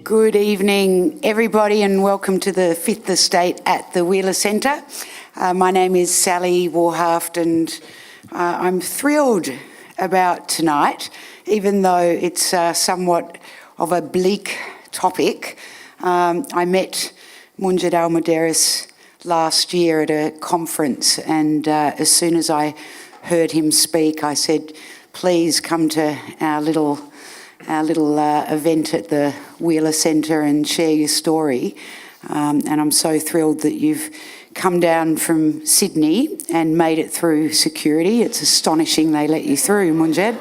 Good evening, everybody, and welcome to the Fifth Estate at the Wheeler Centre. My name is Sally Warhaft, and I'm thrilled about tonight, even though it's somewhat of a bleak topic. I met Munjed Al Muderis last year at a conference, and as soon as I heard him speak, I said, please come to our little event at the Wheeler Centre and share your story. And I'm so thrilled that you've come down from Sydney and made it through security. It's astonishing they let you through, Munjed.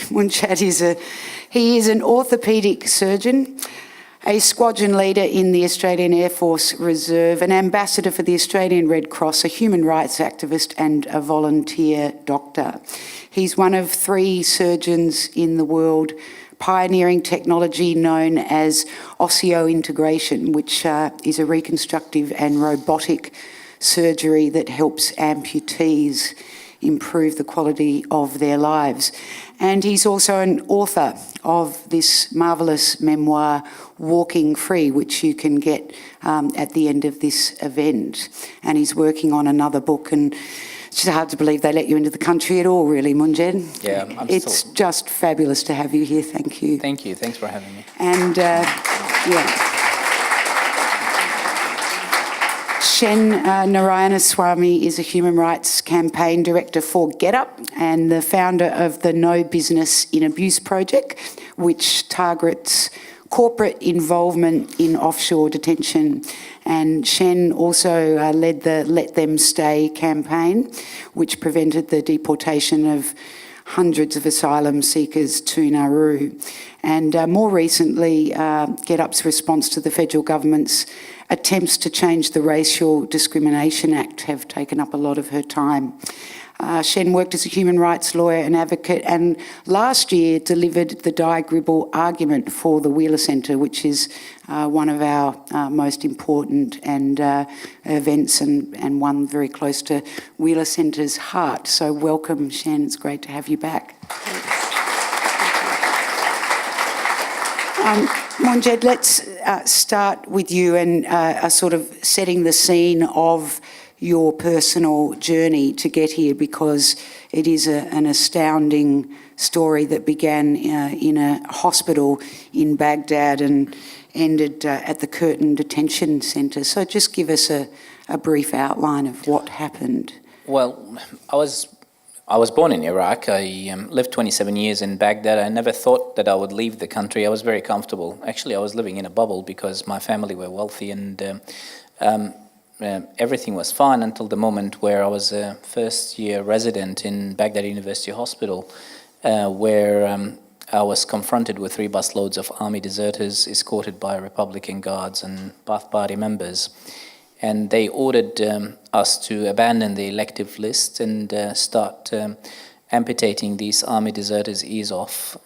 Munjed is an orthopaedic surgeon, a squadron leader in the Australian Air Force Reserve, an ambassador for the Australian Red Cross, a human rights activist and a volunteer doctor. He's one of 3 surgeons in the world pioneering technology known as osseointegration, which is a reconstructive and robotic surgery that helps amputees improve the quality of their lives. And he's also an author of this marvellous memoir, Walking Free, which you can get at the end of this event. And he's working on another book, and it's just hard to believe they let you into the country at all, really, Munjed. Yeah, it's just fabulous to have you here. Thank you. Thank you. Thanks for having me. And Shen Narayanasamy is a human rights campaign director for GetUp and the founder of the No Business in Abuse project, which targets corporate involvement in offshore detention. And Shen also led the Let Them Stay campaign, which prevented the deportation of hundreds of asylum seekers to Nauru. And more recently, GetUp's response to the federal government's attempts to change the Racial Discrimination Act have taken up a lot of her time. Shen worked as a human rights lawyer and advocate, and last year delivered the Die Gribble argument for the Wheeler Centre, which is one of our most important events and one very close to Wheeler Centre's heart. So welcome, Shen. It's great to have you back. Munjed, let's start with you and sort of setting the scene of your personal journey to get here, because it is an astounding story that began in a hospital in Baghdad and ended at the Curtin Detention Centre. So just give us a brief outline of what happened. Well, I was born in Iraq. I lived 27 years in Baghdad. I never thought that I would leave the country. I was very comfortable. Actually, I was living in a bubble because my family were wealthy, and everything was fine until the moment where I was a first-year resident in Baghdad University Hospital, where I was confronted with 3 busloads of army deserters escorted by Republican guards and Ba'ath Party members. And they ordered us to abandon the elective list and start amputating these army deserters' ears off.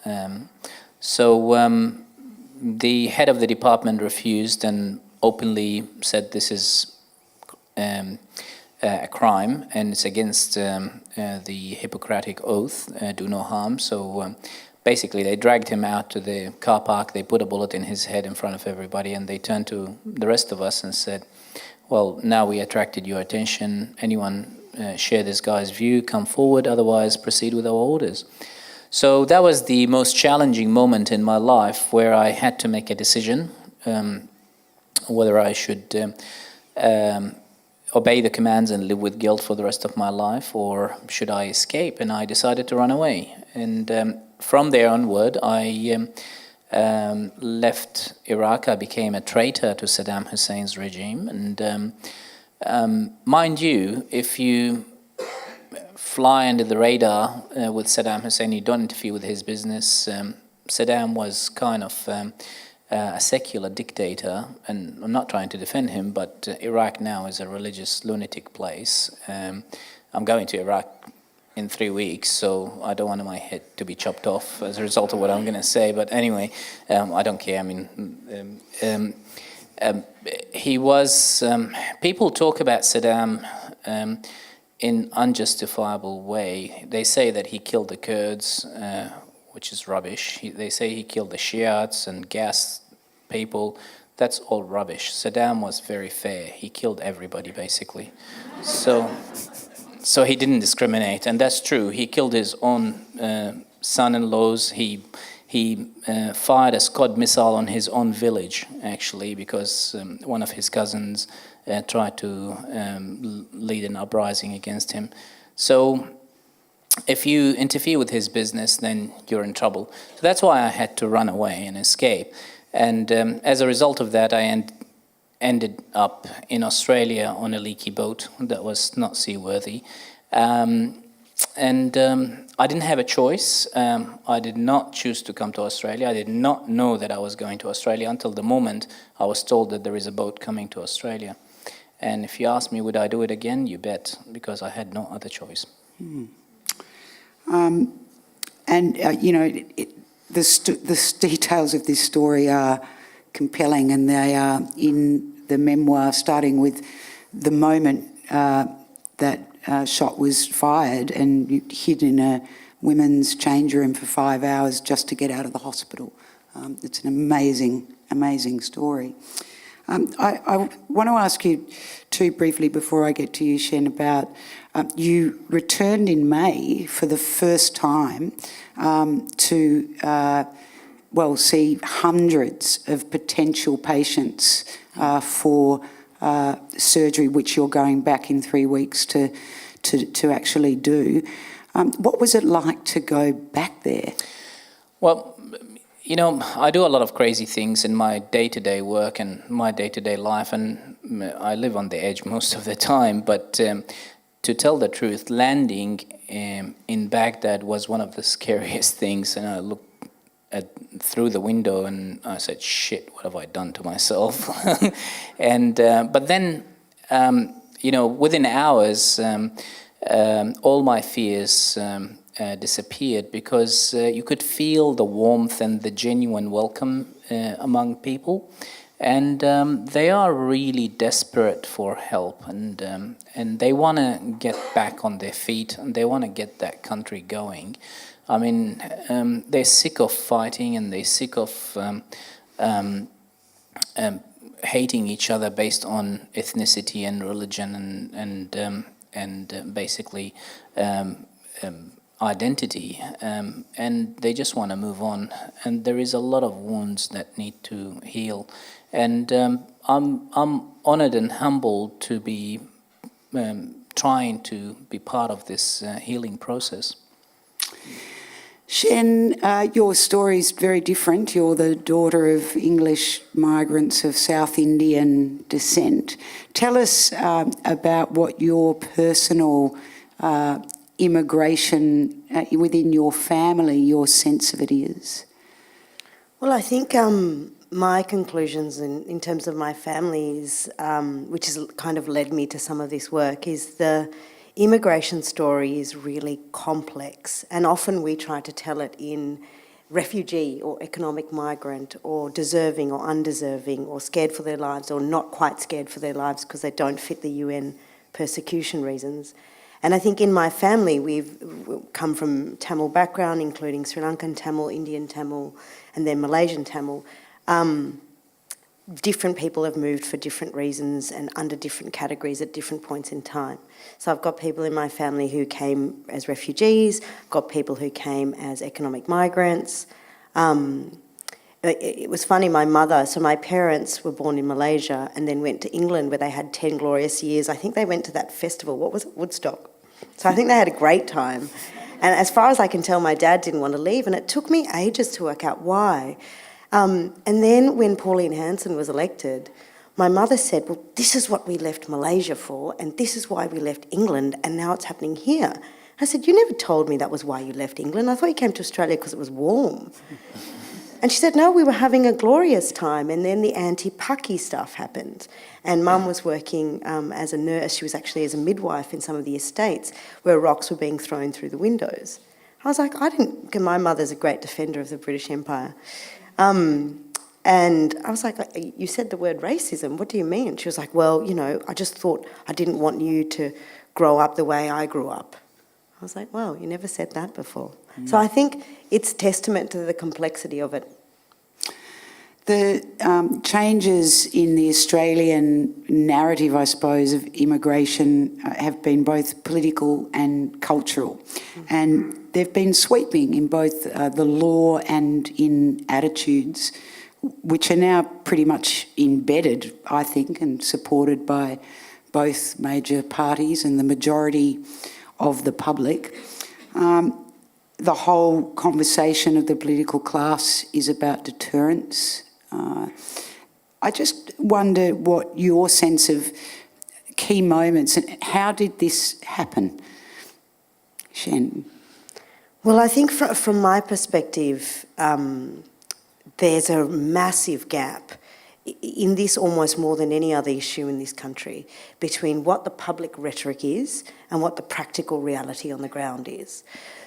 So the head of the department refused and openly said this is a crime and it's against the Hippocratic Oath, do no harm. So basically they dragged him out to the car park, they put a bullet in his head in front of everybody, and they turned to the rest of us and said, well, now we attracted your attention. Anyone share this guy's view, come forward, otherwise proceed with our orders. So that was the most challenging moment in my life, where I had to make a decision whether I should obey the commands and live with guilt for the rest of my life, or should I escape? And I decided to run away. And from there onward, I left Iraq. I became a traitor to Saddam Hussein's regime. And mind you, if you fly under the radar with Saddam Hussein, you don't interfere with his business. Saddam was kind of a secular dictator, and I'm not trying to defend him, but Iraq now is a religious lunatic place. I'm going to Iraq in 3 weeks, so I don't want my head to be chopped off as a result of what I'm going to say. But anyway, I don't care. I mean, he was. People talk about Saddam in unjustifiable way. They say that he killed the Kurds which is rubbish. They say he killed the Shiites and gassed people. That's all rubbish. Saddam was very fair. He killed everybody, basically. So he didn't discriminate, and that's true. He killed his own son-in-laws. He fired a Scud missile on his own village, actually, because one of his cousins tried to lead an uprising against him. So if you interfere with his business, then you're in trouble. So that's why I had to run away and escape. And as a result of that, I ended up in Australia on a leaky boat that was not seaworthy. I didn't have a choice. I did not choose to come to Australia. I did not know that I was going to Australia until the moment I was told that there is a boat coming to Australia. And if you ask me, would I do it again? You bet, because I had no other choice. The details of this story are compelling, and they are in the memoir, starting with the moment that shot was fired and you hid in a women's change room for 5 hours just to get out of the hospital. It's an amazing story. I want to ask you too briefly before I get to you, Shen, about you returned in May for the first time to see hundreds of potential patients for surgery, which you're going back in 3 weeks to actually do. What was it like to go back there? Well, I do a lot of crazy things in my day-to-day work and my day-to-day life, and I live on the edge most of the time. But to tell the truth, landing in Baghdad was one of the scariest things. And I looked through the window and I said, "Shit, what have I done to myself?" But then, within hours, all my fears disappeared, because you could feel the warmth and the genuine welcome among people, and they are really desperate for help, and they want to get back on their feet, and they want to get that country going. I mean, they're sick of fighting, and they're sick of hating each other based on ethnicity and religion and basically identity, and they just want to move on. And there is a lot of wounds that need to heal. And I'm honored and humbled to be trying to be part of this healing process. Shen, your story is very different. You're the daughter of English migrants of South Indian descent. Tell us about what your personal immigration within your family, your sense of it is. Well, I think my conclusions in terms of my family is, which has kind of led me to some of this work, is the immigration story is really complex, and often we try to tell it in refugee or economic migrant or deserving or undeserving or scared for their lives or not quite scared for their lives because they don't fit the UN persecution reasons. And I think in my family we've come from Tamil background, including Sri Lankan Tamil, Indian Tamil, and then Malaysian Tamil. Different people have moved for different reasons and under different categories at different points in time. So I've got people in my family who came as refugees, got people who came as economic migrants. It was funny, my parents were born in Malaysia and then went to England where they had 10 glorious years. I think they went to that festival, what was it, Woodstock? So I think they had a great time. And as far as I can tell, my dad didn't want to leave, and it took me ages to work out why. And then when Pauline Hanson was elected, my mother said, well, this is what we left Malaysia for, and this is why we left England, and now it's happening here. I said, you never told me that was why you left England. I thought you came to Australia because it was warm. And she said, no, we were having a glorious time, and then the anti-Paki stuff happened. And Mum was working as a nurse. She was actually as a midwife in some of the estates where rocks were being thrown through the windows. I was like, my mother's a great defender of the British Empire. And I was like, you said the word racism, what do you mean? She was like, well, I just thought I didn't want you to grow up the way I grew up. I was like, wow, you never said that before. So I think it's testament to the complexity of it. The changes in the Australian narrative, I suppose, of immigration have been both political and cultural. And they've been sweeping in both the law and in attitudes, which are now pretty much embedded, I think, and supported by both major parties and the majority of the public. The whole conversation of the political class is about deterrence. I just wonder what your sense of key moments and how did this happen, Shen? Well, I think from my perspective, there's a massive gap in this almost more than any other issue in this country between what the public rhetoric is and what the practical reality on the ground is.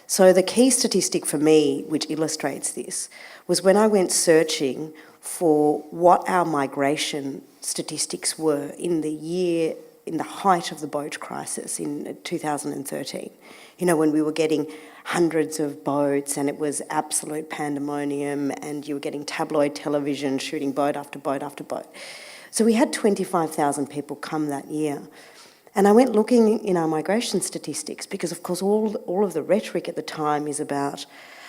So the key statistic for me, which illustrates this, was when I went searching for what our migration statistics were in the height of the boat crisis in 2013. You know, when we were getting hundreds of boats and it was absolute pandemonium and you were getting tabloid television shooting boat after boat after boat. So we had 25,000 people come that year. And I went looking in our migration statistics because, of course, all of the rhetoric at the time is about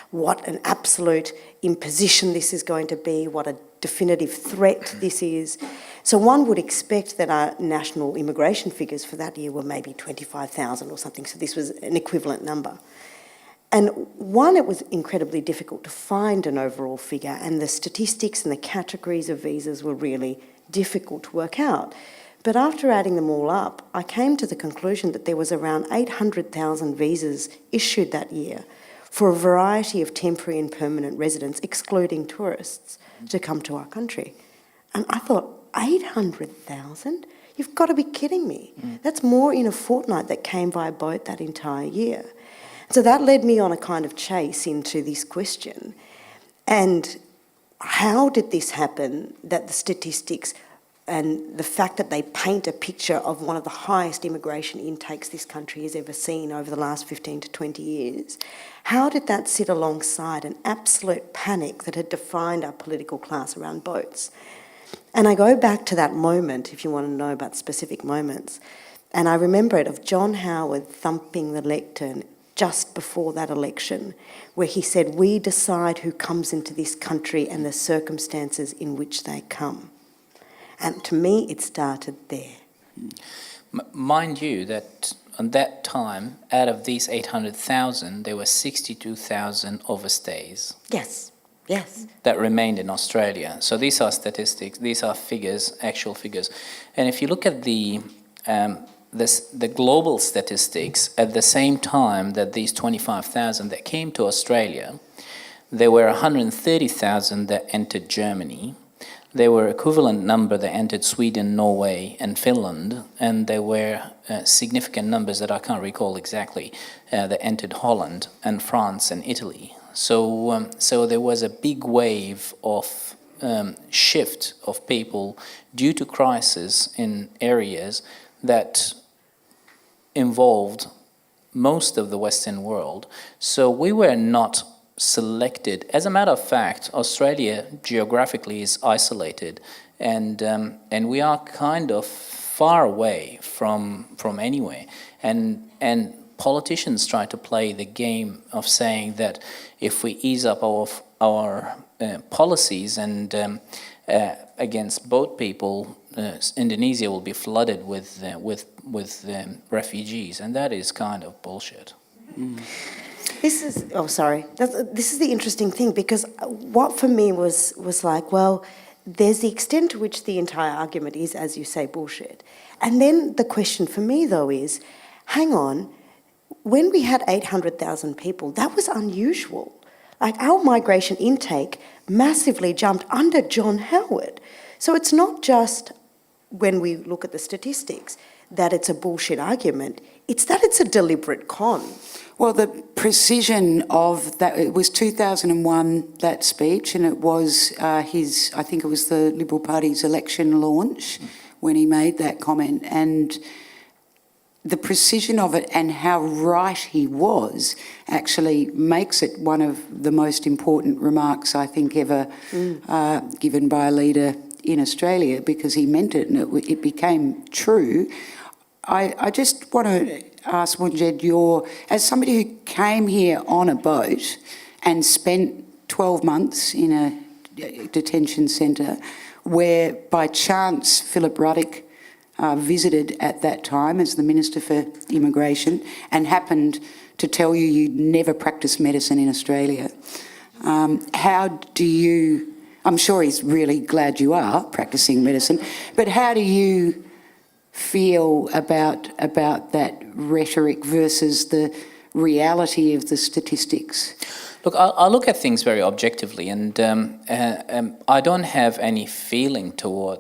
what an absolute imposition this is going to be, what a definitive threat this is. So one would expect that our national immigration figures for that year were maybe 25,000 or something, so this was an equivalent number. And one, it was incredibly difficult to find an overall figure, and the statistics and the categories of visas were really difficult to work out. But after adding them all up, I came to the conclusion that there was around 800,000 visas issued that year for a variety of temporary and permanent residents, excluding tourists, to come to our country. And I thought, 800,000? You've got to be kidding me. That's more in a fortnight that came by boat that entire year. So that led me on a kind of chase into this question. And how did this happen, that the statistics and the fact that they paint a picture of one of the highest immigration intakes this country has ever seen over the last 15 to 20 years, how did that sit alongside an absolute panic that had defined our political class around boats? And I go back to that moment, if you want to know about specific moments, and I remember it of John Howard thumping the lectern just before that election, where he said, "We decide who comes into this country and the circumstances in which they come." And to me, it started there. Mind you, that at that time, out of these 800,000, there were 62,000 overstays. Yes, yes. That remained in Australia. So these are statistics, these are figures, actual figures. And if you look at the global statistics, at the same time that these 25,000 that came to Australia, there were 130,000 that entered Germany. There were equivalent number that entered Sweden, Norway, and Finland, and there were significant numbers that I can't recall exactly that entered Holland and France and Italy. So there was a big wave of shift of people due to crisis in areas that involved most of the Western world. So we were not selected. As a matter of fact, Australia geographically is isolated, and we are kind of far away from anywhere. And politicians try to play the game of saying that if we ease up our policies and against boat people, Indonesia will be flooded with refugees, and that is kind of bullshit. This is the interesting thing, because what for me was like, well, there's the extent to which the entire argument is, as you say, bullshit. And then the question for me, though, is, hang on, when we had 800,000 people, that was unusual. Like, our migration intake massively jumped under John Howard. So it's not just, when we look at the statistics, that it's a bullshit argument, it's that it's a deliberate con. Well, the precision of that, it was 2001, that speech, and it was I think it was the Liberal Party's election launch when he made that comment. And the precision of it and how right he was actually makes it one of the most important remarks I think ever given by a leader in Australia, because he meant it and it became true. I just want to ask Munjed, as somebody who came here on a boat and spent 12 months in a detention centre where by chance Philip Ruddock visited at that time as the Minister for Immigration and happened to tell you you'd never practiced medicine in Australia. How do you, I'm sure he's really glad you are practicing medicine, but how do you feel about that rhetoric versus the reality of the statistics? Look, I look at things very objectively, and I don't have any feeling toward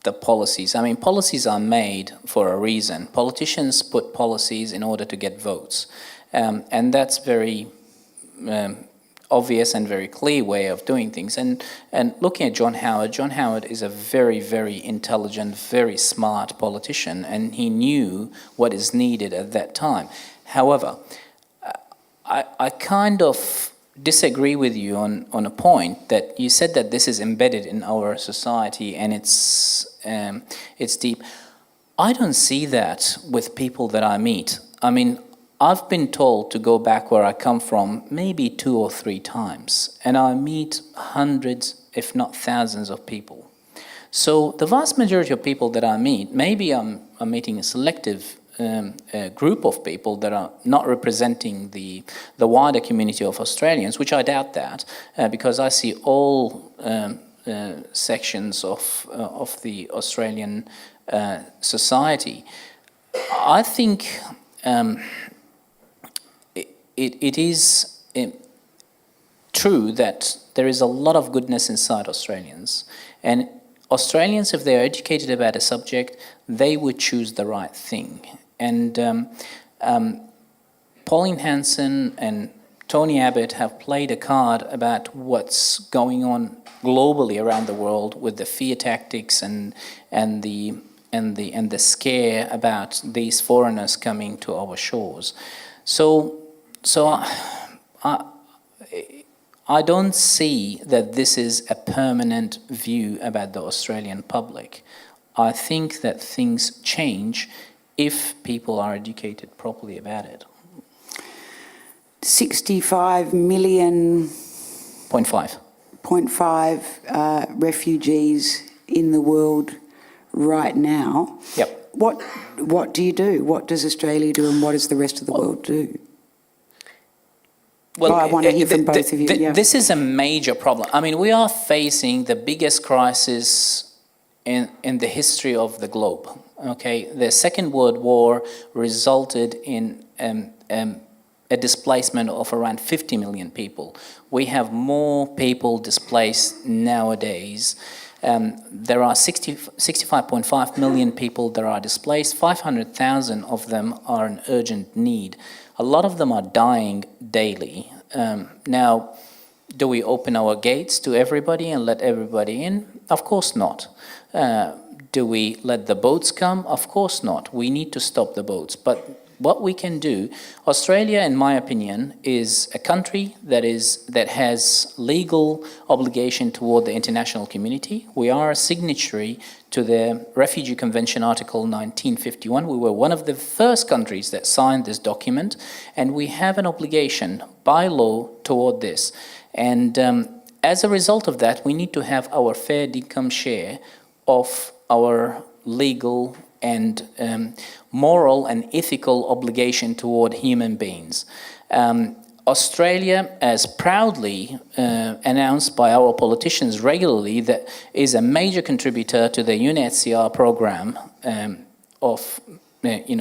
the policies. I mean, policies are made for a reason. Politicians put policies in order to get votes, and that's very obvious and very clear way of doing things. And looking at John Howard is a very, very intelligent, very smart politician, and he knew what is needed at that time. However, I kind of disagree with you on a point that you said that this is embedded in our society and it's deep. I don't see that with people that I meet. I mean, I've been told to go back where I come from maybe 2 or 3 times, and I meet hundreds, if not thousands of people. So the vast majority of people that I meet, maybe I'm meeting a selective group of people that are not representing the wider community of Australians, which I doubt that, because I see all sections of the Australian society. I think it is true that there is a lot of goodness inside Australians, and Australians, if they are educated about a subject, they would choose the right thing. And Pauline Hanson and Tony Abbott have played a card about what's going on globally around the world with the fear tactics and the scare about these foreigners coming to our shores. So I don't see that this is a permanent view about the Australian public. I think that things change if people are educated properly about it. 65 million... 0.5. 0.5 refugees in the world right now. Yep. What do you do? What does Australia do and what does the rest of the world do? Well, I want to hear from both of you. Yeah. This is a major problem. I mean, we are facing the biggest crisis in the history of the globe. Okay, the Second World War resulted in a displacement of around 50 million people. We have more people displaced nowadays. There are 65.5 million people that are displaced. 500,000 of them are in urgent need. A lot of them are dying daily. Now, do we open our gates to everybody and let everybody in? Of course not. Do we let the boats come? Of course not. We need to stop the boats. But what we can do, Australia, in my opinion, is a country that has legal obligation toward the international community. We are a signatory to the Refugee Convention Article 1951. We were one of the first countries that signed this document, and we have an obligation by law toward this. And as a result of that, we need to have our fair income share of our legal and moral and ethical obligation toward human beings. Australia, as proudly announced by our politicians regularly, that is a major contributor to the UNHCR program of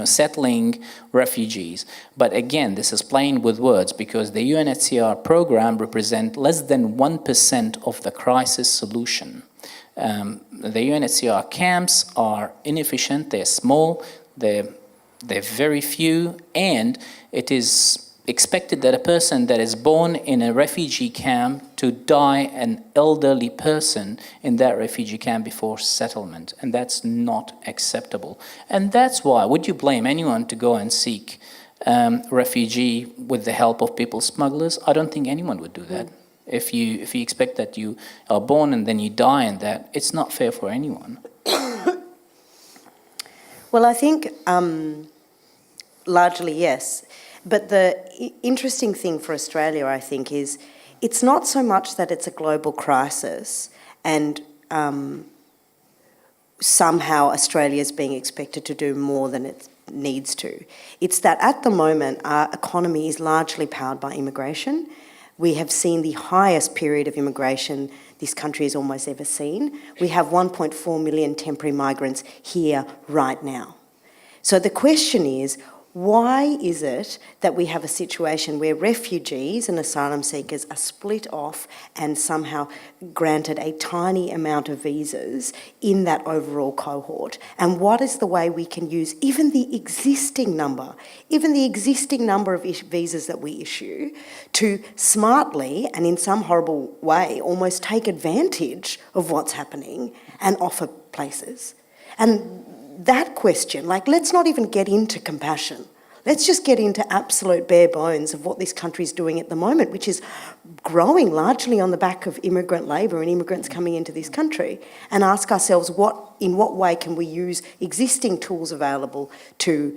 settling refugees. But again, this is playing with words, because the UNHCR program represents less than 1% of the crisis solution. The UNHCR camps are inefficient, they're small, they're very few, and it is expected that a person that is born in a refugee camp to die an elderly person in that refugee camp before settlement, and that's not acceptable. And that's why, would you blame anyone to go and seek refugee with the help of people smugglers? I don't think anyone would do that. If you expect that you are born and then you die in that, it's not fair for anyone. Well, I think largely yes. But the interesting thing for Australia, I think, is it's not so much that it's a global crisis and somehow Australia is being expected to do more than it needs to. It's that at the moment our economy is largely powered by immigration. We have seen the highest period of immigration this country has almost ever seen. We have 1.4 million temporary migrants here right now. So the question is, why is it that we have a situation where refugees and asylum seekers are split off and somehow granted a tiny amount of visas in that overall cohort? And what is the way we can use even the existing number of visas that we issue to smartly and in some horrible way almost take advantage of what's happening and offer places? And that question, like, let's not even get into compassion. Let's just get into absolute bare bones of what this country is doing at the moment, which is growing largely on the back of immigrant labour and immigrants coming into this country, and ask ourselves in what way can we use existing tools available to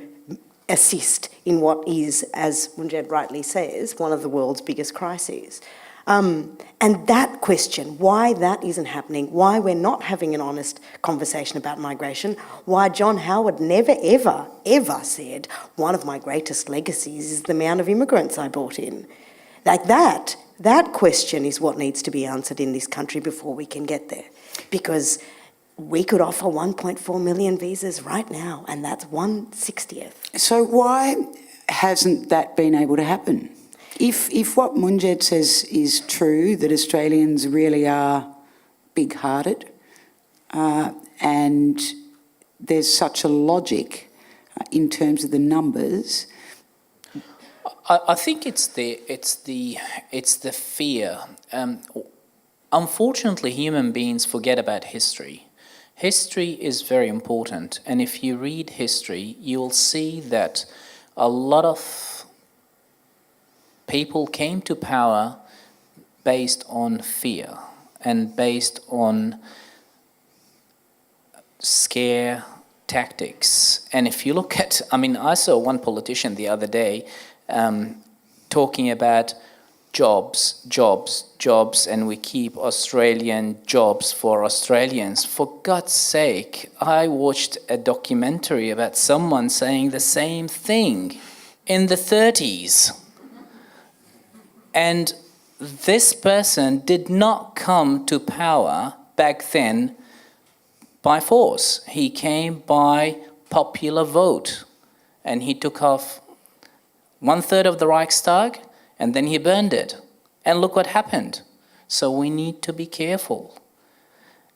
assist in what is, as Munjed rightly says, one of the world's biggest crises. And that question, why that isn't happening, why we're not having an honest conversation about migration, why John Howard never, ever, ever said, one of my greatest legacies is the amount of immigrants I brought in. Like that question is what needs to be answered in this country before we can get there. Because we could offer 1.4 million visas right now, and that's 1/60th. So why hasn't that been able to happen? If what Munjed says is true, that Australians really are big-hearted, and there's such a logic in terms of the numbers. I think it's the fear. Unfortunately, human beings forget about history. History is very important, and if you read history, you'll see that a lot of people came to power based on fear and based on scare tactics. And if you look at, I saw one politician the other day talking about jobs, and we keep Australian jobs for Australians. For God's sake, I watched a documentary about someone saying the same thing in the 30s. And this person did not come to power back then by force. He came by popular vote. And he took off 1/3 of the Reichstag, and then he burned it. And look what happened. So we need to be careful.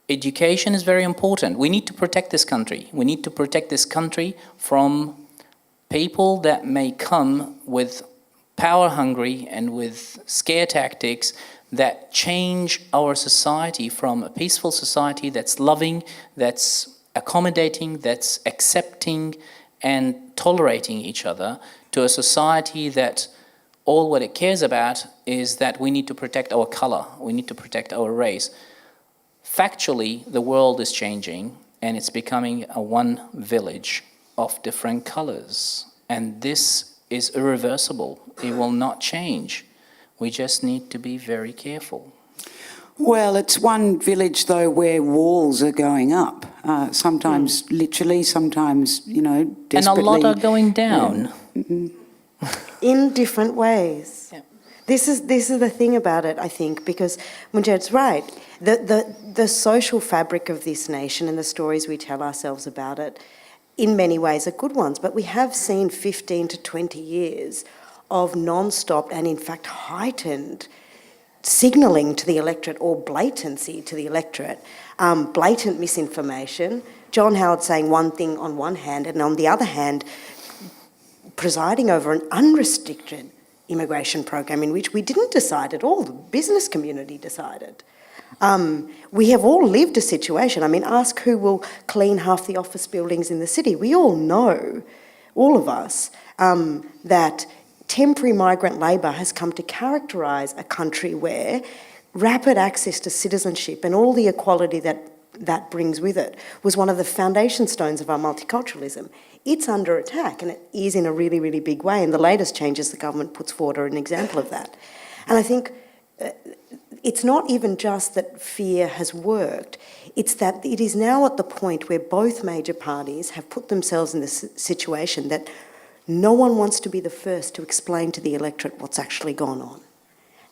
Education is very important. We need to protect this country. We need to protect this country from people that may come with power hungry and with scare tactics that change our society from a peaceful society that's loving, that's accommodating, that's accepting and tolerating each other, to a society that all what it cares about is that we need to protect our color, we need to protect our race. Factually, the world is changing and it's becoming a one village of different colors. And this is irreversible. It will not change. We just need to be very careful. Well, it's one village, though, where walls are going up. Sometimes literally, sometimes, desperately. And a lot are going down. Yeah. Mm-hmm. In different ways. Yeah. This is the thing about it, I think, because Munjed's right. The social fabric of this nation and the stories we tell ourselves about it, in many ways, are good ones. But we have seen 15 to 20 years of non-stop and, in fact, heightened signalling to the electorate, or blatancy to the electorate, blatant misinformation. John Howard saying one thing on one hand, and on the other hand, presiding over an unrestricted immigration program in which we didn't decide at all, the business community decided. We have all lived a situation. I mean, ask who will clean half the office buildings in the city. We all know, all of us, that temporary migrant labour has come to characterise a country where rapid access to citizenship and all the equality that brings with it was one of the foundation stones of our multiculturalism. It's under attack, and it is in a really, really big way, and the latest changes the government puts forward are an example of that. And I think it's not even just that fear has worked, it's that it is now at the point where both major parties have put themselves in this situation that no one wants to be the first to explain to the electorate what's actually gone on.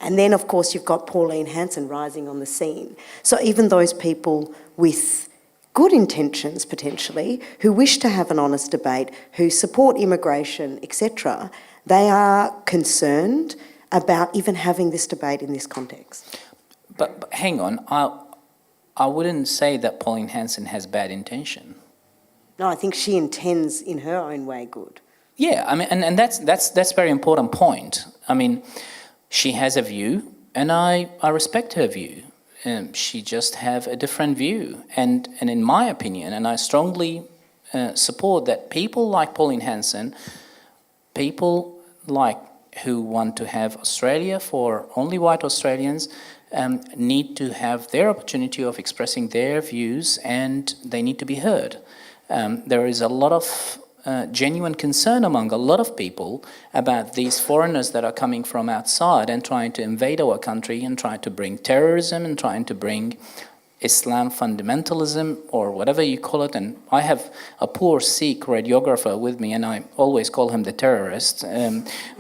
And then, of course, you've got Pauline Hanson rising on the scene. So even those people with good intentions, potentially, who wish to have an honest debate, who support immigration, etc., they are concerned about even having this debate in this context. But hang on, I wouldn't say that Pauline Hanson has bad intention. No, I think she intends in her own way good. Yeah, I mean, and that's a very important point. I mean, she has a view, and I respect her view. She just have a different view, and in my opinion, and I strongly support that people like Pauline Hanson, people like who want to have Australia for only white Australians, need to have their opportunity of expressing their views, and they need to be heard. There is a lot of genuine concern among a lot of people about these foreigners that are coming from outside and trying to invade our country and trying to bring terrorism and trying to bring Islam fundamentalism or whatever you call it. And I have a poor Sikh radiographer with me, and I always call him the terrorist.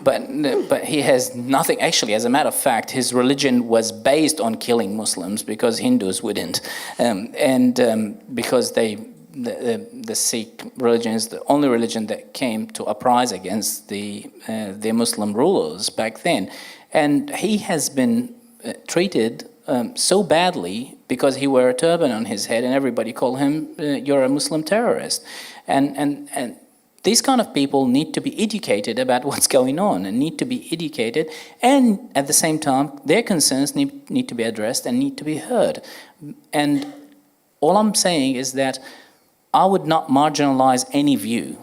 But he has nothing. Actually, as a matter of fact, his religion was based on killing Muslims because Hindus wouldn't, because the Sikh religion is the only religion that came to uprise against the Muslim rulers back then, and he has been treated so badly because he wore a turban on his head, and everybody called him "You're a Muslim terrorist," and these kind of people need to be educated about what's going on, and need to be educated, and at the same time, their concerns need to be addressed and need to be heard. And all I'm saying is that I would not marginalize any view,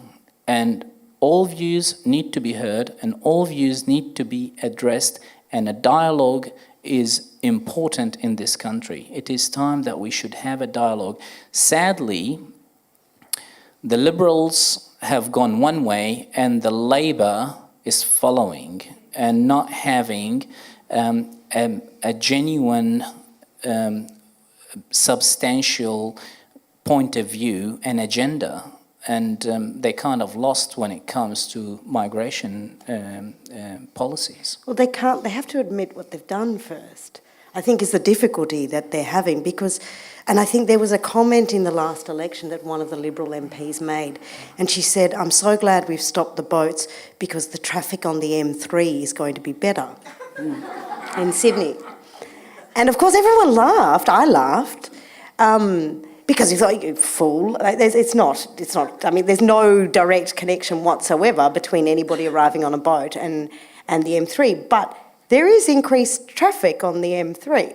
and all views need to be heard, and all views need to be addressed, and a dialogue is important in this country. It is time that we should have a dialogue. Sadly, the Liberals have gone one way, and the Labor is following, and not having a genuine, substantial point of view and agenda, and they kind of lost when it comes to migration policies. Well, they can't. They have to admit what they've done first, I think, is the difficulty that they're having, because, and I think there was a comment in the last election that one of the Liberal MPs made, and she said, "I'm so glad we've stopped the boats because the traffic on the M3 is going to be better in Sydney." And of course everyone laughed. I laughed. Because you thought, you fool, it's not, I mean, there's no direct connection whatsoever between anybody arriving on a boat and the M3, but there is increased traffic on the M3.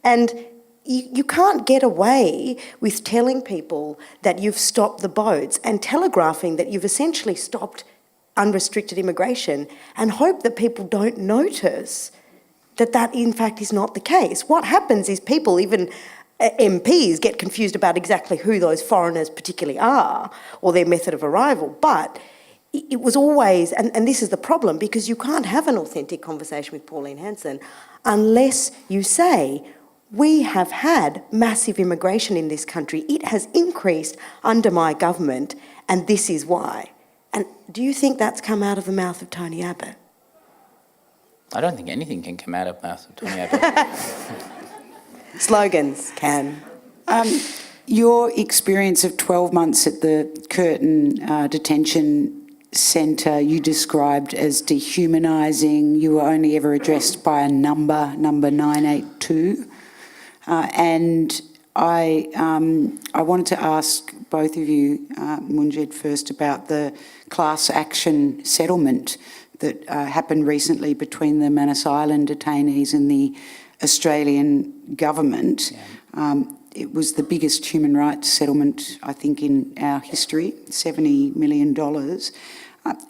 And you can't get away with telling people that you've stopped the boats and telegraphing that you've essentially stopped unrestricted immigration and hope that people don't notice that in fact is not the case. What happens is people, even MPs, get confused about exactly who those foreigners particularly are or their method of arrival. But it was always, and this is the problem, because you can't have an authentic conversation with Pauline Hanson unless you say, we have had massive immigration in this country. It has increased under my government, and this is why. And do you think that's come out of the mouth of Tony Abbott? I don't think anything can come out of the mouth of Tony Abbott. Slogans can. Your experience of 12 months at the Curtin detention centre you described as dehumanising. You were only ever addressed by a number 982. And I wanted to ask both of you, Munjed, first about the class action settlement, that happened recently between the Manus Island detainees and the Australian government. It was the biggest human rights settlement, I think, in our history, $70 million.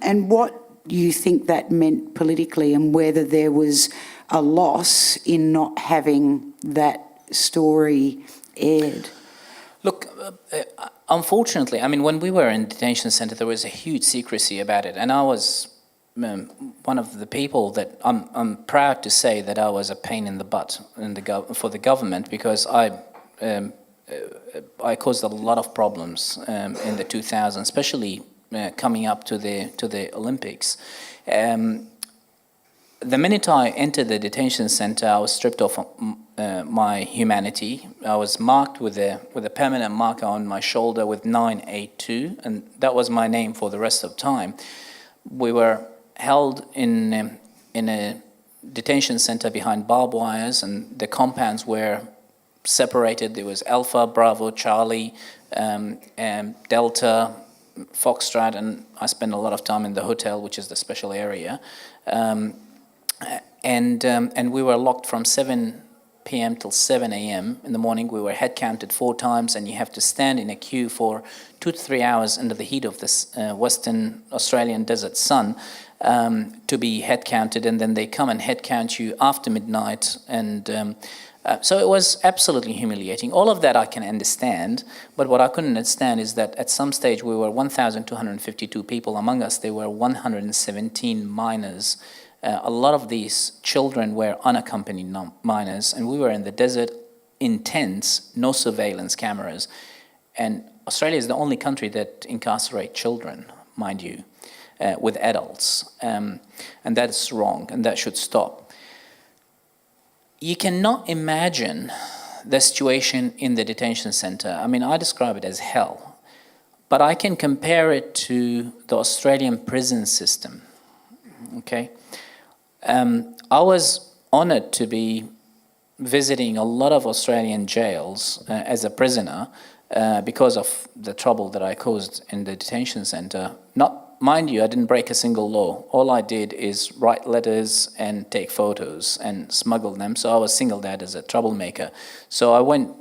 And what you think that meant politically, and whether there was a loss in not having that story aired? Look, unfortunately, I mean, when we were in detention centre, there was a huge secrecy about it, and I was one of the people that I'm proud to say that I was a pain in the butt for the government, because I caused a lot of problems in the 2000s, especially coming up to the Olympics. The minute I entered the detention centre, I was stripped of my humanity. I was marked with a permanent marker on my shoulder with 982, and that was my name for the rest of time. We were held in a detention centre behind barbed wires, and the compounds were separated. There was Alpha, Bravo, Charlie, Delta, Foxtrot, and I spent a lot of time in the hotel, which is the special area. And we were locked from 7 p.m. till 7 a.m. in the morning. We were head counted 4 times, and you have to stand in a queue for 2 to 3 hours under the heat of this Western Australian desert sun to be head counted, and then they come and head count you after midnight. And so it was absolutely humiliating. All of that I can understand, but what I couldn't understand is that at some stage we were 1,252 people. Among us, there were 117 minors. A lot of these children were unaccompanied minors, and we were in the desert in tents, no surveillance cameras. And Australia is the only country that incarcerates children, mind you, with adults. And that's wrong, and that should stop. You cannot imagine the situation in the detention centre. I mean, I describe it as hell, but I can compare it to the Australian prison system, okay? I was honoured to be visiting a lot of Australian jails as a prisoner because of the trouble that I caused in the detention centre. Mind you, I didn't break a single law. All I did is write letters and take photos and smuggle them. So I was singled out as a troublemaker. So I went,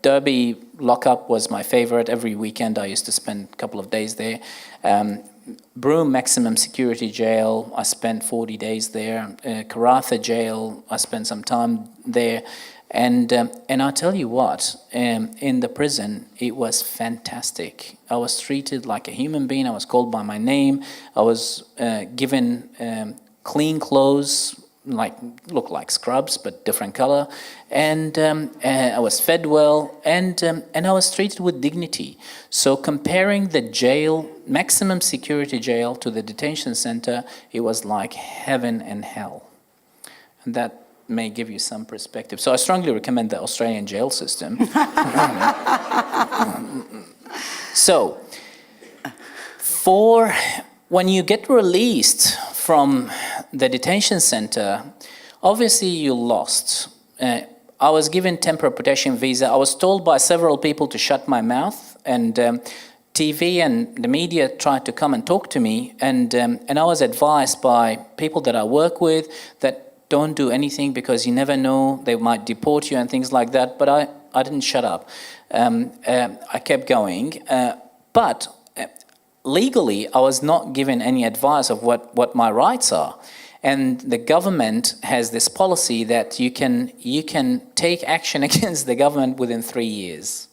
Derby lockup was my favourite. Every weekend I used to spend a couple of days there. Broome maximum security jail, I spent 40 days there. Karratha jail, I spent some time there. And I tell you what, in the prison, it was fantastic. I was treated like a human being. I was called by my name. I was given clean clothes, look like scrubs, but different color. And I was fed well, and I was treated with dignity. So comparing the jail, maximum security jail, to the detention center, it was like heaven and hell. And that may give you some perspective. So I strongly recommend the Australian jail system. So, when you get released from the detention center, obviously you lost. I was given temporary protection visa. I was told by several people to shut my mouth, and TV and the media tried to come and talk to me, and I was advised by people that I work with that don't do anything because you never know, they might deport you and things like that. But I didn't shut up. I kept going. But legally, I was not given any advice of what my rights are. And the government has this policy that you can take action against the government within 3 years.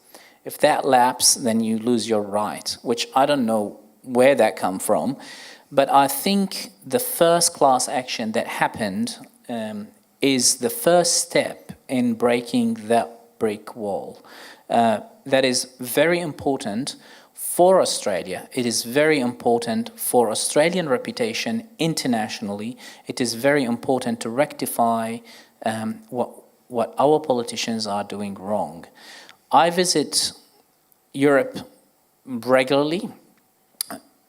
If that lapses, then you lose your right, which I don't know where that come from. But I think the first class action that happened is the first step in breaking that brick wall. That is very important for Australia. It is very important for Australian reputation internationally. It is very important to rectify what our politicians are doing wrong. I visit Europe regularly.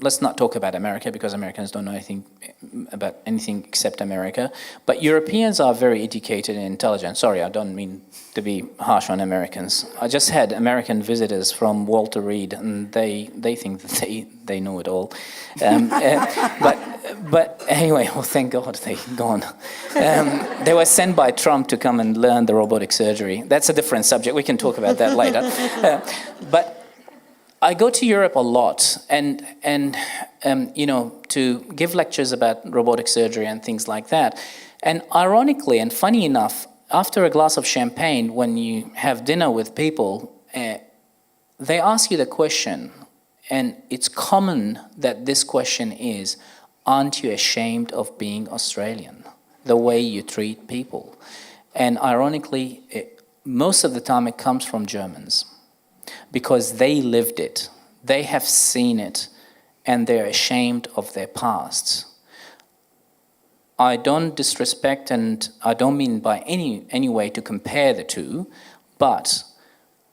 let's not talk about America because Americans don't know anything about anything except America. But Europeans are very educated and intelligent. Sorry, I don't mean to be harsh on Americans. I just had American visitors from Walter Reed, and they think that they know it all. But anyway, well, thank God they're gone. They were sent by Trump to come and learn the robotic surgery. That's a different subject. We can talk about that later. But I go to Europe a lot, and to give lectures about robotic surgery and things like that. And ironically and funny enough, after a glass of champagne, when you have dinner with people, they ask you the question, and it's common that this question is, aren't you ashamed of being Australian? The way you treat people. And ironically, most of the time it comes from Germans, because they lived it, they have seen it, and they're ashamed of their past. I don't disrespect, and I don't mean by any way to compare the two, but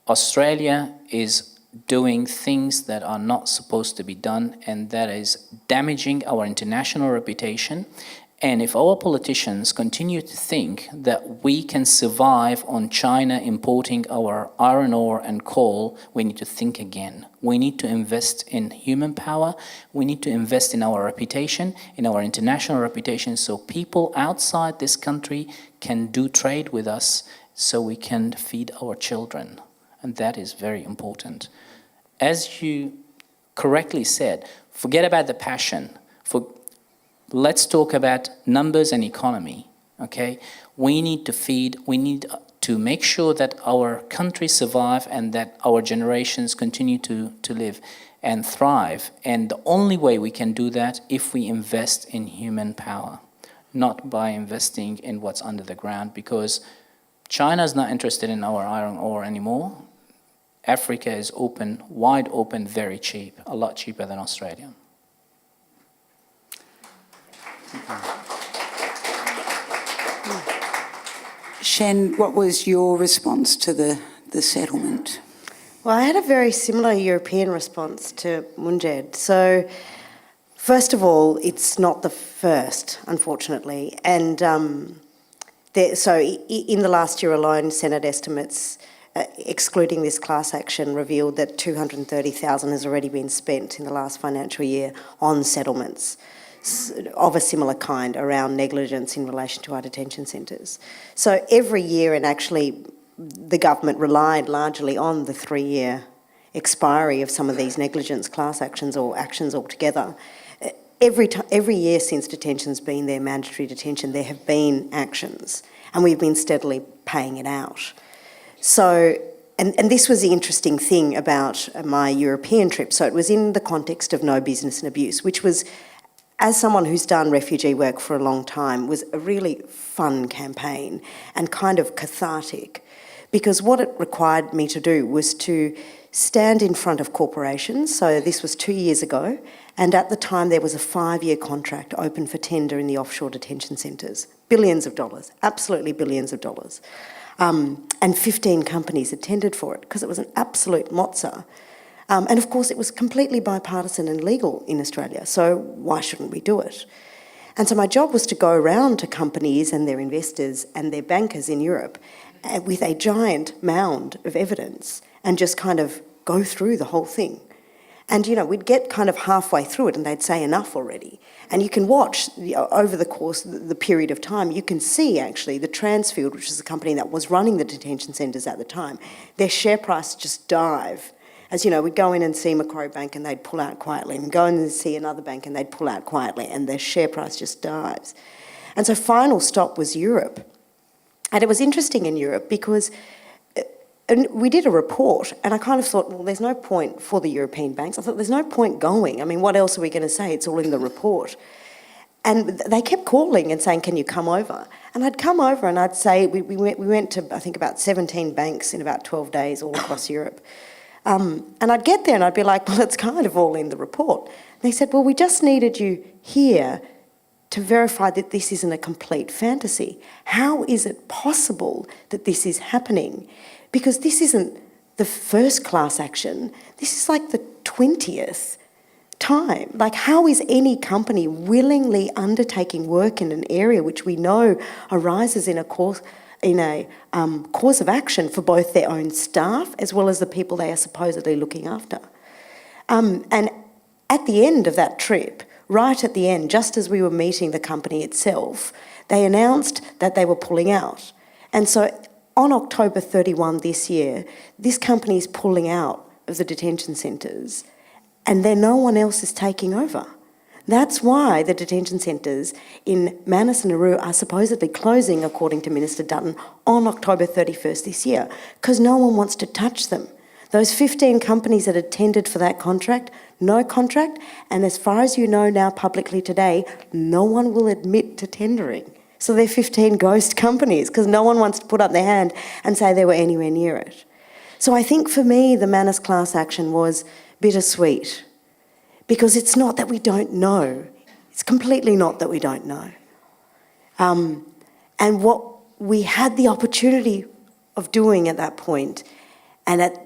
Australia is doing things that are not supposed to be done, and that is damaging our international reputation. And if our politicians continue to think that we can survive on China importing our iron ore and coal, we need to think again. We need to invest in human power. We need to invest in our reputation, in our international reputation, so people outside this country can do trade with us, so we can feed our children. And that is very important. As you correctly said, forget about the passion. Let's talk about numbers and economy, okay? We need to make sure that our country survive and that our generations continue to live and thrive. And the only way we can do that if we invest in human power, not by investing in what's under the ground, because China's not interested in our iron ore anymore. Africa is open, wide open, very cheap, a lot cheaper than Australia. Shen, what was your response to the settlement? Well, I had a very similar European response to Munjed. So, first of all, it's not the first, unfortunately. And so in the last year alone, Senate estimates, excluding this class action, revealed that $230,000 has already been spent in the last financial year on settlements of a similar kind around negligence in relation to our detention centres. So every year, and actually the government relied largely on the 3-year expiry of some of these negligence class actions or actions altogether. Every year since detention's been there, mandatory detention, there have been actions, and we've been steadily paying it out. So, and this was the interesting thing about my European trip. So it was in the context of no business and abuse, which was, as someone who's done refugee work for a long time, was a really fun campaign and kind of cathartic, because what it required me to do was to stand in front of corporations. So this was 2 years ago, and at the time there was a 5-year contract open for tender in the offshore detention centres. Billions of dollars, absolutely billions of dollars. And 15 companies had tendered for it because it was an absolute mozza. And of course, it was completely bipartisan and legal in Australia, so why shouldn't we do it? And so my job was to go around to companies and their investors and their bankers in Europe with a giant mound of evidence and just kind of go through the whole thing. And, you know, we'd get kind of halfway through it and they'd say enough already. And you can watch, over the course of the period of time, you can see actually the Transfield, which is the company that was running the detention centres at the time, their share price just dive. As you know, we'd go in and see Macquarie Bank and they'd pull out quietly, and go in and see another bank and they'd pull out quietly, and their share price just dives. And so final stop was Europe. And it was interesting in Europe because we did a report, and I kind of thought, well, there's no point for the European banks. I thought, there's no point going. I mean, what else are we going to say? It's all in the report. And they kept calling and saying, can you come over? And I'd come over and I'd say, we went to, I think, about 17 banks in about 12 days all across Europe. And I'd get there and I'd be like, well, it's kind of all in the report. And they said, well, we just needed you here to verify that this isn't a complete fantasy. How is it possible that this is happening? Because this isn't the first class action. This is like the 20th time. Like, how is any company willingly undertaking work in an area which we know arises in a course of action for both their own staff as well as the people they are supposedly looking after? And at the end of that trip, right at the end, just as we were meeting the company itself, they announced that they were pulling out. And so on October 31 this year, this company is pulling out of the detention centres, and then no one else is taking over. That's why the detention centres in Manus and Nauru are supposedly closing, according to Minister Dutton, on October 31st this year, because no one wants to touch them. Those 15 companies that had tendered for that contract, no contract, and as far as you know now publicly today, no one will admit to tendering. So they're 15 ghost companies, because no one wants to put up their hand and say they were anywhere near it. So I think for me, the Manus class action was bittersweet, because it's not that we don't know. It's completely not that we don't know. And what we had the opportunity of doing at that point, and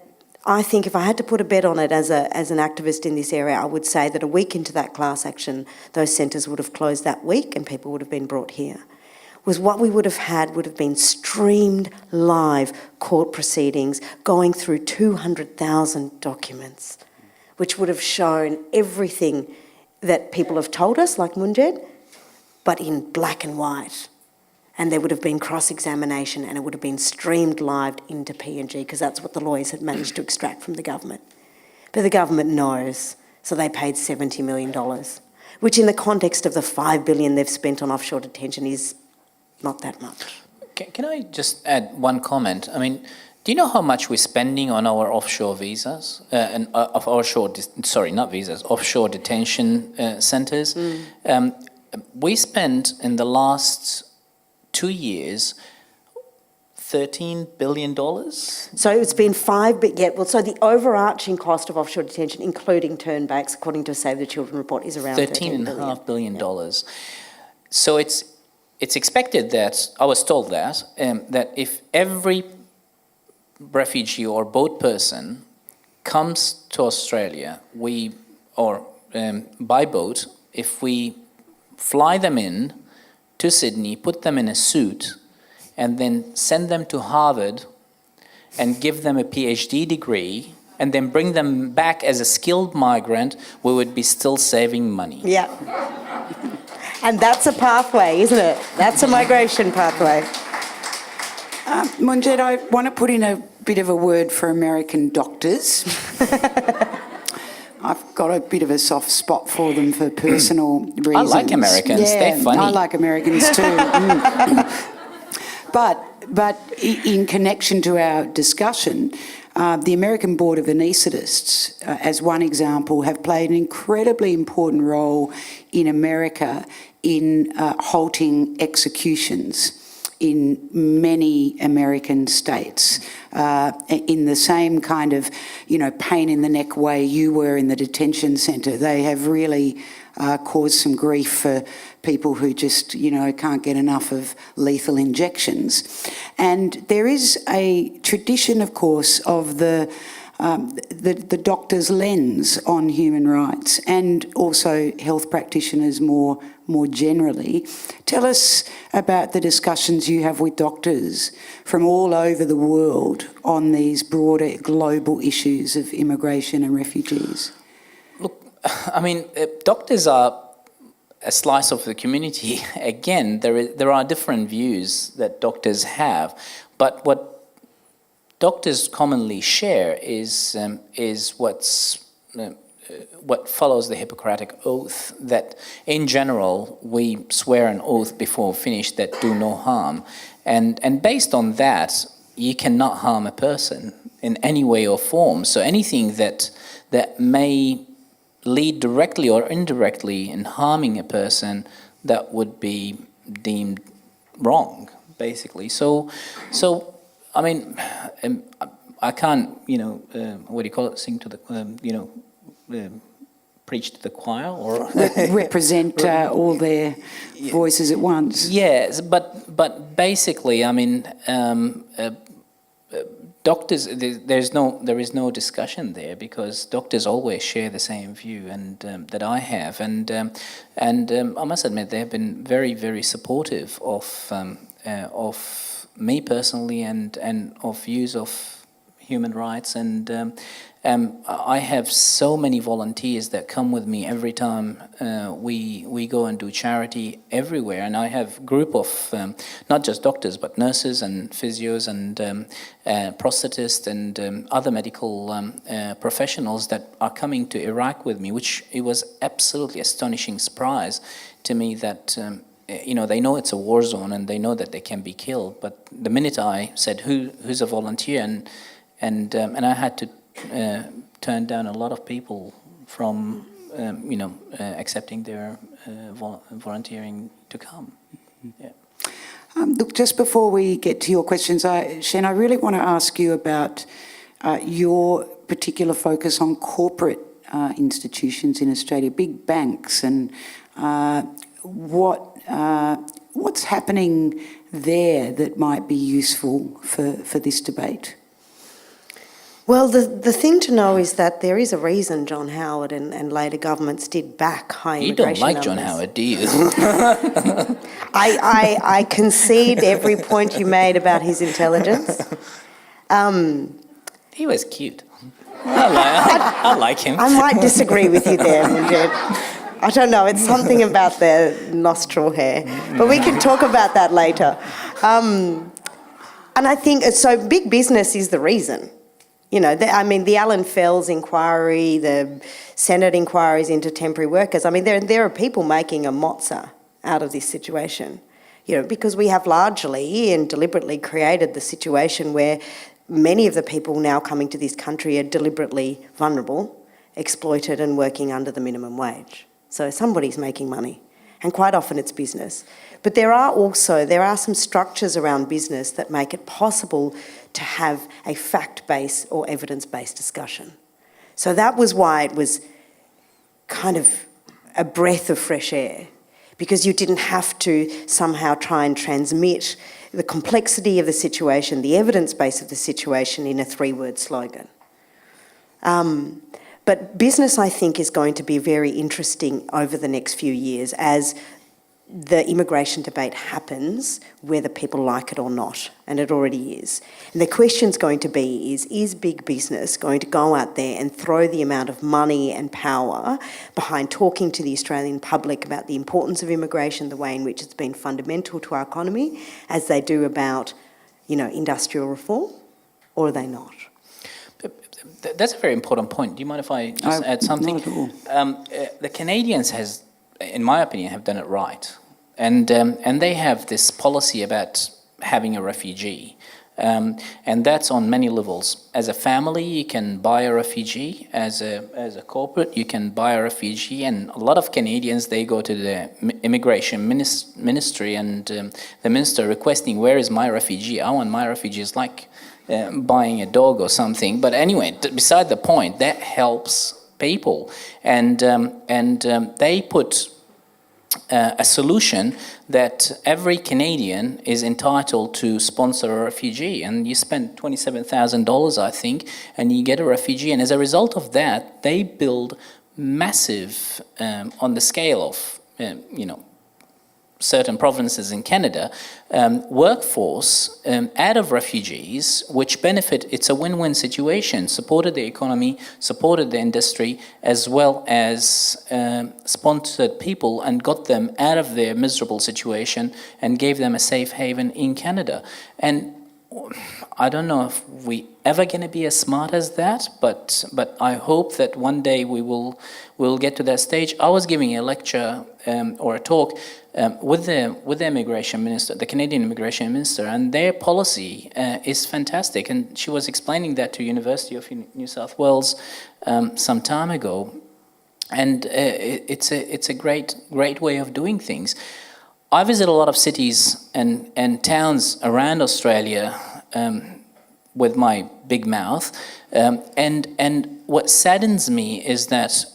I think if I had to put a bet on it as an activist in this area, I would say that a week into that class action, those centres would have closed that week and people would have been brought here. Was what we would have been streamed live court proceedings going through 200,000 documents, which would have shown everything that people have told us, like Munjed, but in black and white. And there would have been cross-examination and it would have been streamed live into PNG, because that's what the lawyers had managed to extract from the government. But the government knows, so they paid $70 million, which in the context of the $5 billion they've spent on offshore detention is not that much. Can I just add one comment? I mean, do you know how much we're spending on our offshore visas offshore detention centres? We spent in the last 2 years $13 billion. So it's been so the overarching cost of offshore detention, including turnbacks, according to a Save the Children report, is around $13.5 billion. So it's expected that, I was told that if every refugee or boat person comes to Australia, by boat, if we fly them in to Sydney, put them in a suit, and then send them to Harvard and give them a PhD degree, and then bring them back as a skilled migrant, we would be still saving money. Yeah. And that's a pathway, isn't it? That's a migration pathway. Munjed, I want to put in a bit of a word for American doctors. I've got a bit of a soft spot for them for personal reasons. I like Americans, they're funny. I like Americans too. But in connection to our discussion, the American Board of Anaesthetists, as one example, have played an incredibly important role in America in halting executions in many American states, in the same kind of, pain in the neck way you were in the detention centre. They have really caused some grief for people who just, can't get enough of lethal injections. And there is a tradition, of course, of the doctor's lens on human rights, and also health practitioners more generally. Tell us about the discussions you have with doctors from all over the world on these broader global issues of immigration and refugees. Look, I mean, doctors are a slice of the community. Again, there are different views that doctors have, but what doctors commonly share is what follows the Hippocratic Oath, that in general we swear an oath before we finish that do no harm, and based on that you cannot harm a person in any way or form. So anything that may lead directly or indirectly in harming a person, that would be deemed wrong, basically. So I mean, I can't, sing to the, preach to the choir, or represent all their voices at once. Yes, but basically, I mean, doctors, there is no discussion there, because doctors always share the same view and that I have, and I must admit they have been very, very supportive of me personally and of views of human rights, and I have so many volunteers that come with me every time we go and do charity everywhere, and I have a group of not just doctors but nurses and physios and prosthetists and other medical professionals that are coming to Iraq with me, which it was absolutely astonishing surprise to me that they know it's a war zone and they know that they can be killed, but the minute I said who's a volunteer, and I had to turn down a lot of people from accepting their volunteering to come. Yeah. Look, just before we get to your questions, Shen, I really want to ask you about your particular focus on corporate institutions in Australia, big banks, and what's happening there that might be useful for this debate? Well, the thing to know is that there is a reason John Howard and later governments did back high immigration numbers. You don't like John Howard, do you? I concede every point you made about his intelligence. He was cute. I like him. I might disagree with you there, Munjed. I don't know, it's something about the nostril hair. But we can talk about that later. And I think, so big business is the reason. The Alan Fells inquiry, the Senate inquiries into temporary workers, there are people making a mozza out of this situation, because we have largely and deliberately created the situation where many of the people now coming to this country are deliberately vulnerable, exploited and working under the minimum wage. So somebody's making money, and quite often it's business. But there are some structures around business that make it possible to have a fact-based or evidence-based discussion. So that was why it was kind of a breath of fresh air, because you didn't have to somehow try and transmit the complexity of the situation, the evidence base of the situation in a 3-word slogan. But business, I think, is going to be very interesting over the next few years as the immigration debate happens, whether people like it or not, and it already is. And the question's going to be is big business going to go out there and throw the amount of money and power behind talking to the Australian public about the importance of immigration, the way in which it's been fundamental to our economy, as they do about, industrial reform, or are they not? That's a very important point. Do you mind if I just add something? Not at all. The Canadians in my opinion, have done it right. And they have this policy about having a refugee. And that's on many levels. As a family, you can buy a refugee. As a corporate, you can buy a refugee. And a lot of Canadians, they go to the immigration ministry and the minister requesting, where is my refugee? I want my refugee. It's like buying a dog or something. But anyway, beside the point, that helps people, and they put a solution that every Canadian is entitled to sponsor a refugee, and you spend $27,000, I think, and you get a refugee, and as a result of that, they build massive, on the scale of certain provinces in Canada, workforce out of refugees, which benefit, it's a win-win situation, supported the economy, supported the industry, as well as sponsored people and got them out of their miserable situation and gave them a safe haven in Canada. And I don't know if we ever going to be as smart as that, but I hope that one day we'll get to that stage. I was giving a lecture or a talk with the immigration minister, the Canadian immigration minister, and their policy is fantastic. And she was explaining that to University of New South Wales some time ago, and it's a great way of doing things. I visit a lot of cities and towns around Australia with my big mouth, and what saddens me is that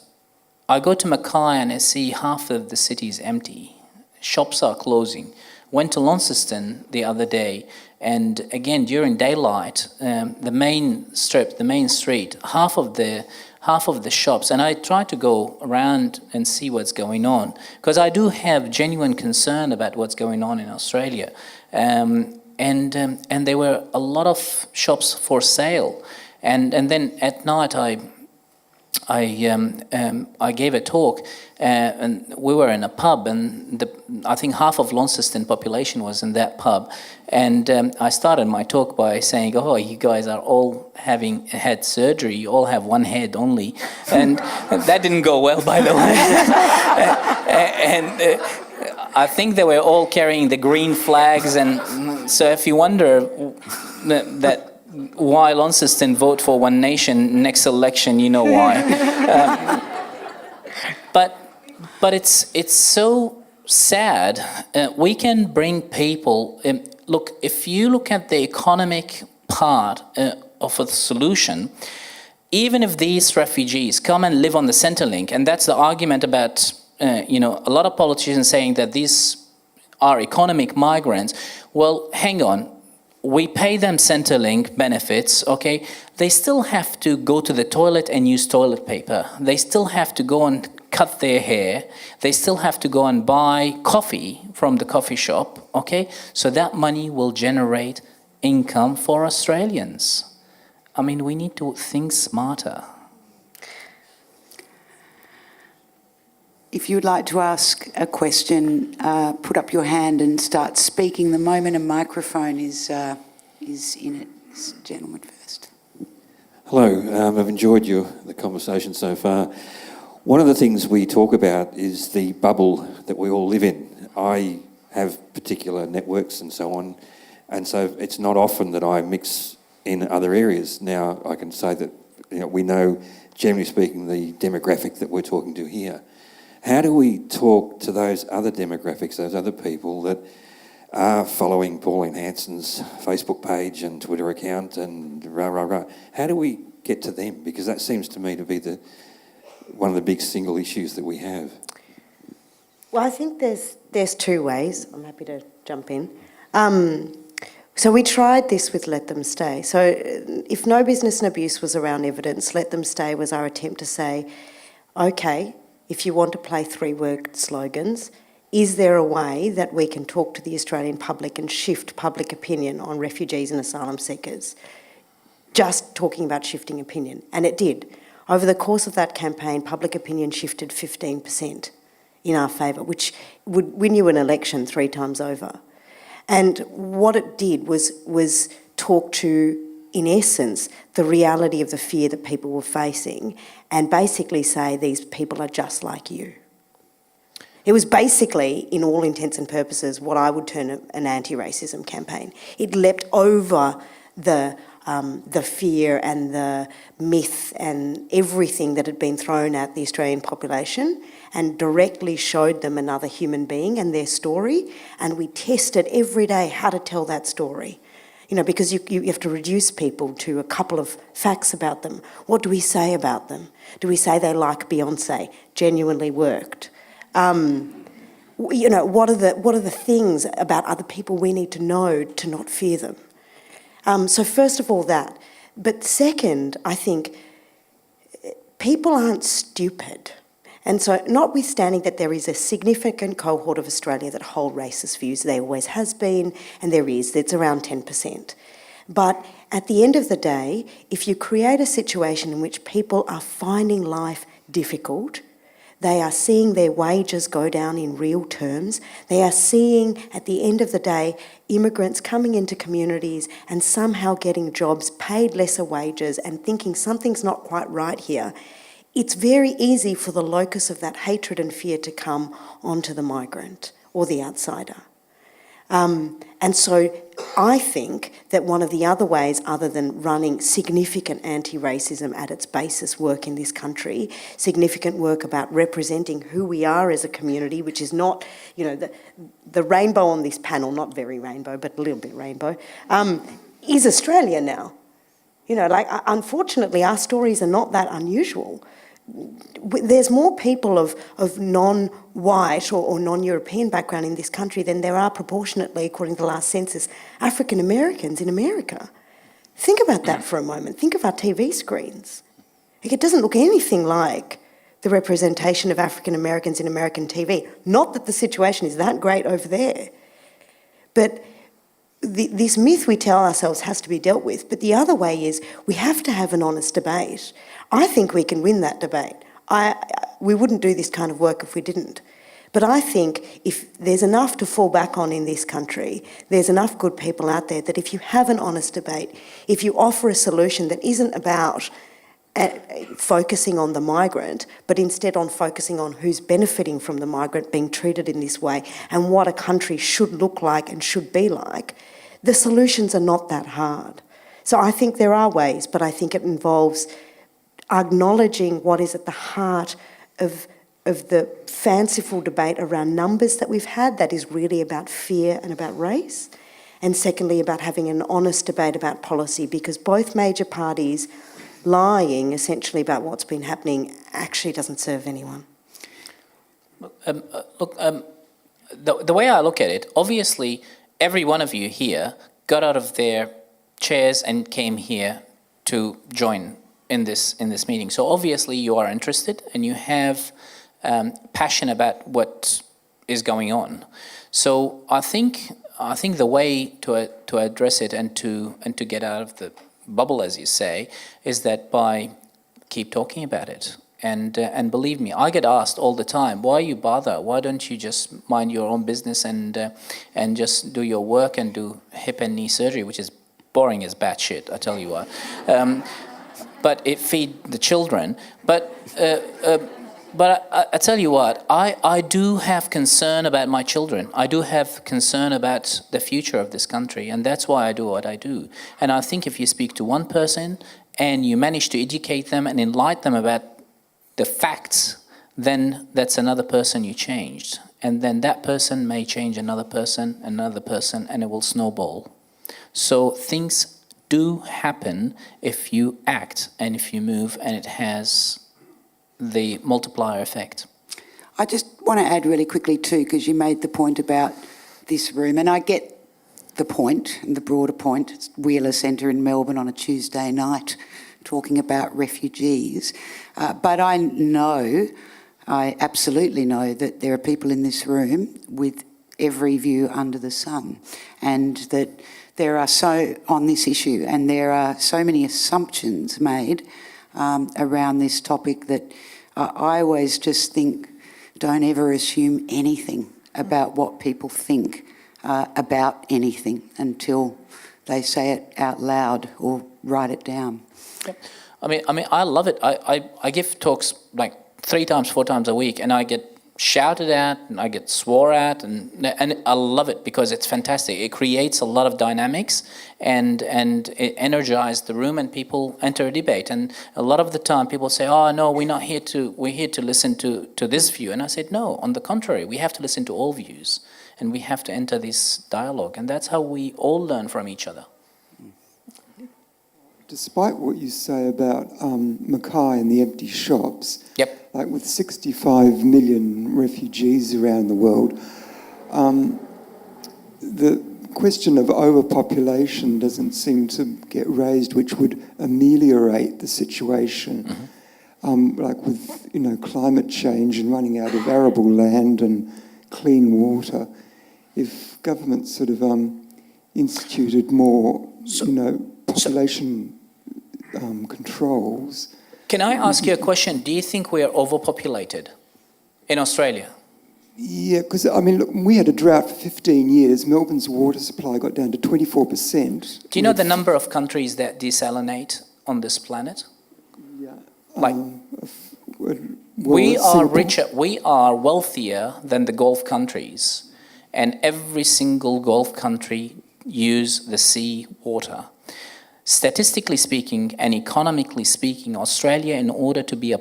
I go to Mackay and I see half of the city is empty. Shops are closing. went to Launceston the other day, and again during daylight, the main strip, the main street, half of the shops, and I try to go around and see what's going on, because I do have genuine concern about what's going on in Australia. And there were a lot of shops for sale, and then at night I gave a talk, and we were in a pub, and I think half of Launceston population was in that pub, and I started my talk by saying, "Oh, you guys are all having had surgery. You all have one head only," and that didn't go well, by the way. And I think they were all carrying the green flags, and so if you wonder that why Launceston vote for One Nation next election, you know why. But it's so sad. We can bring people. Look, if you look at the economic part of the solution, even if these refugees come and live on the Centrelink, and that's the argument about a lot of politicians saying that these are economic migrants. Well, hang on. We pay them Centrelink benefits, okay? They still have to go to the toilet and use toilet paper. They still have to go and cut their hair. They still have to go and buy coffee from the coffee shop, okay? So that money will generate income for Australians. I mean, we need to think smarter. If you'd like to ask a question, put up your hand and start speaking. The moment a microphone is in it. This gentleman first. Hello, I've enjoyed the conversation so far. One of the things we talk about is the bubble that we all live in. I have particular networks and so on, and so it's not often that I mix in other areas. Now, I can say that we know, generally speaking, the demographic that we're talking to here. How do we talk to those other demographics, those other people that are following Pauline Hanson's Facebook page and Twitter account and rah? How do we get to them? Because that seems to me to be one of the big single issues that we have. Well, I think there's two ways. I'm happy to jump in. So we tried this with Let Them Stay. So if No Business and Abuse was around evidence, Let Them Stay was our attempt to say, okay, if you want to play three-word slogans, is there a way that we can talk to the Australian public and shift public opinion on refugees and asylum seekers? Just talking about shifting opinion. And it did. Over the course of that campaign, public opinion shifted 15% in our favour, which would win you an election 3 times over. And what it did was talk to, in essence, the reality of the fear that people were facing and basically say these people are just like you. It was basically, in all intents and purposes, what I would term an anti-racism campaign. It leapt over the fear and the myth and everything that had been thrown at the Australian population and directly showed them another human being and their story, and we tested every day how to tell that story. Because you have to reduce people to a couple of facts about them. What do we say about them? Do we say they like Beyonce? Genuinely worked. What are the things about other people we need to know to not fear them? So first of all that. But second, I think people aren't stupid. And so notwithstanding that there is a significant cohort of Australia that hold racist views, there always has been, and there is, it's around 10%. But at the end of the day, if you create a situation in which people are finding life difficult, they are seeing their wages go down in real terms, they are seeing, at the end of the day, immigrants coming into communities and somehow getting jobs, paid lesser wages, and thinking something's not quite right here, it's very easy for the locus of that hatred and fear to come onto the migrant or the outsider. And so I think that one of the other ways, other than running significant anti-racism at its basis work in this country, significant work about representing who we are as a community, which is not, the rainbow on this panel, not very rainbow, but a little bit rainbow, is Australia now. Unfortunately, our stories are not that unusual. there's more people of non-white or non-European background in this country than there are proportionately, according to the last census, African Americans in America. Think about that for a moment. Think of our TV screens. Like, it doesn't look anything like the representation of African Americans in American TV. Not that the situation is that great over there, but this myth we tell ourselves has to be dealt with. But the other way is we have to have an honest debate. I think we can win that debate. We wouldn't do this kind of work if we didn't. But I think if there's enough to fall back on in this country, there's enough good people out there that if you have an honest debate, if you offer a solution that isn't about focusing on the migrant, but instead on focusing on who's benefiting from the migrant being treated in this way and what a country should look like and should be like, the solutions are not that hard. So I think there are ways, but I think it involves acknowledging what is at the heart of the fanciful debate around numbers that we've had, that is really about fear and about race, and secondly about having an honest debate about policy, because both major parties lying essentially about what's been happening actually doesn't serve anyone. The way I look at it, obviously every one of you here got out of their chairs and came here to join in this meeting. So obviously you are interested and you have passion about what is going on. So I think the way to address it and to get out of the bubble, as you say, is that by keep talking about it. And believe me, I get asked all the time, why you bother? Why don't you just mind your own business and just do your work and do hip and knee surgery, which is boring as batshit, I tell you what. But it feed the children. But I tell you what, I do have concern about my children. I do have concern about the future of this country, and that's why I do what I do. And I think if you speak to one person and you manage to educate them and enlighten them about the facts, then that's another person you changed. And then that person may change another person, and it will snowball. So things do happen if you act and if you move, and it has the multiplier effect. I just want to add really quickly too, because you made the point about this room, and I get the point and the broader point. It's Wheeler Centre in Melbourne on a Tuesday night talking about refugees. But I absolutely know that there are people in this room with every view under the sun, and that there are on this issue, and there are so many assumptions made around this topic that I always just think, don't ever assume anything about what people think about anything until they say it out loud or write it down. I mean, I love it. I give talks like 3 times, 4 times a week, and I get shouted at and I get swore at, and I love it because it's fantastic. It creates a lot of dynamics and it energizes the room, and people enter a debate. And a lot of the time people say, oh no, we're here to listen to this view. And I said, no, on the contrary, we have to listen to all views, and we have to enter this dialogue, and that's how we all learn from each other. Despite what you say about Mackay and the empty shops, Yep. like with 65 million refugees around the world, the question of overpopulation doesn't seem to get raised, which would ameliorate the situation. Mm-hmm. Like with climate change and running out of arable land and clean water, if government sort of instituted more, population controls. Can I ask you a question? Do you think we are overpopulated in Australia? Yeah, because, look, we had a drought for 15 years. Melbourne's water supply got down to 24%. Do you know the number of countries that desalinate on this planet? Yeah. Like, we are richer, we are wealthier than the Gulf countries, and every single Gulf country use the sea water. Statistically speaking and economically speaking, Australia, in order to be a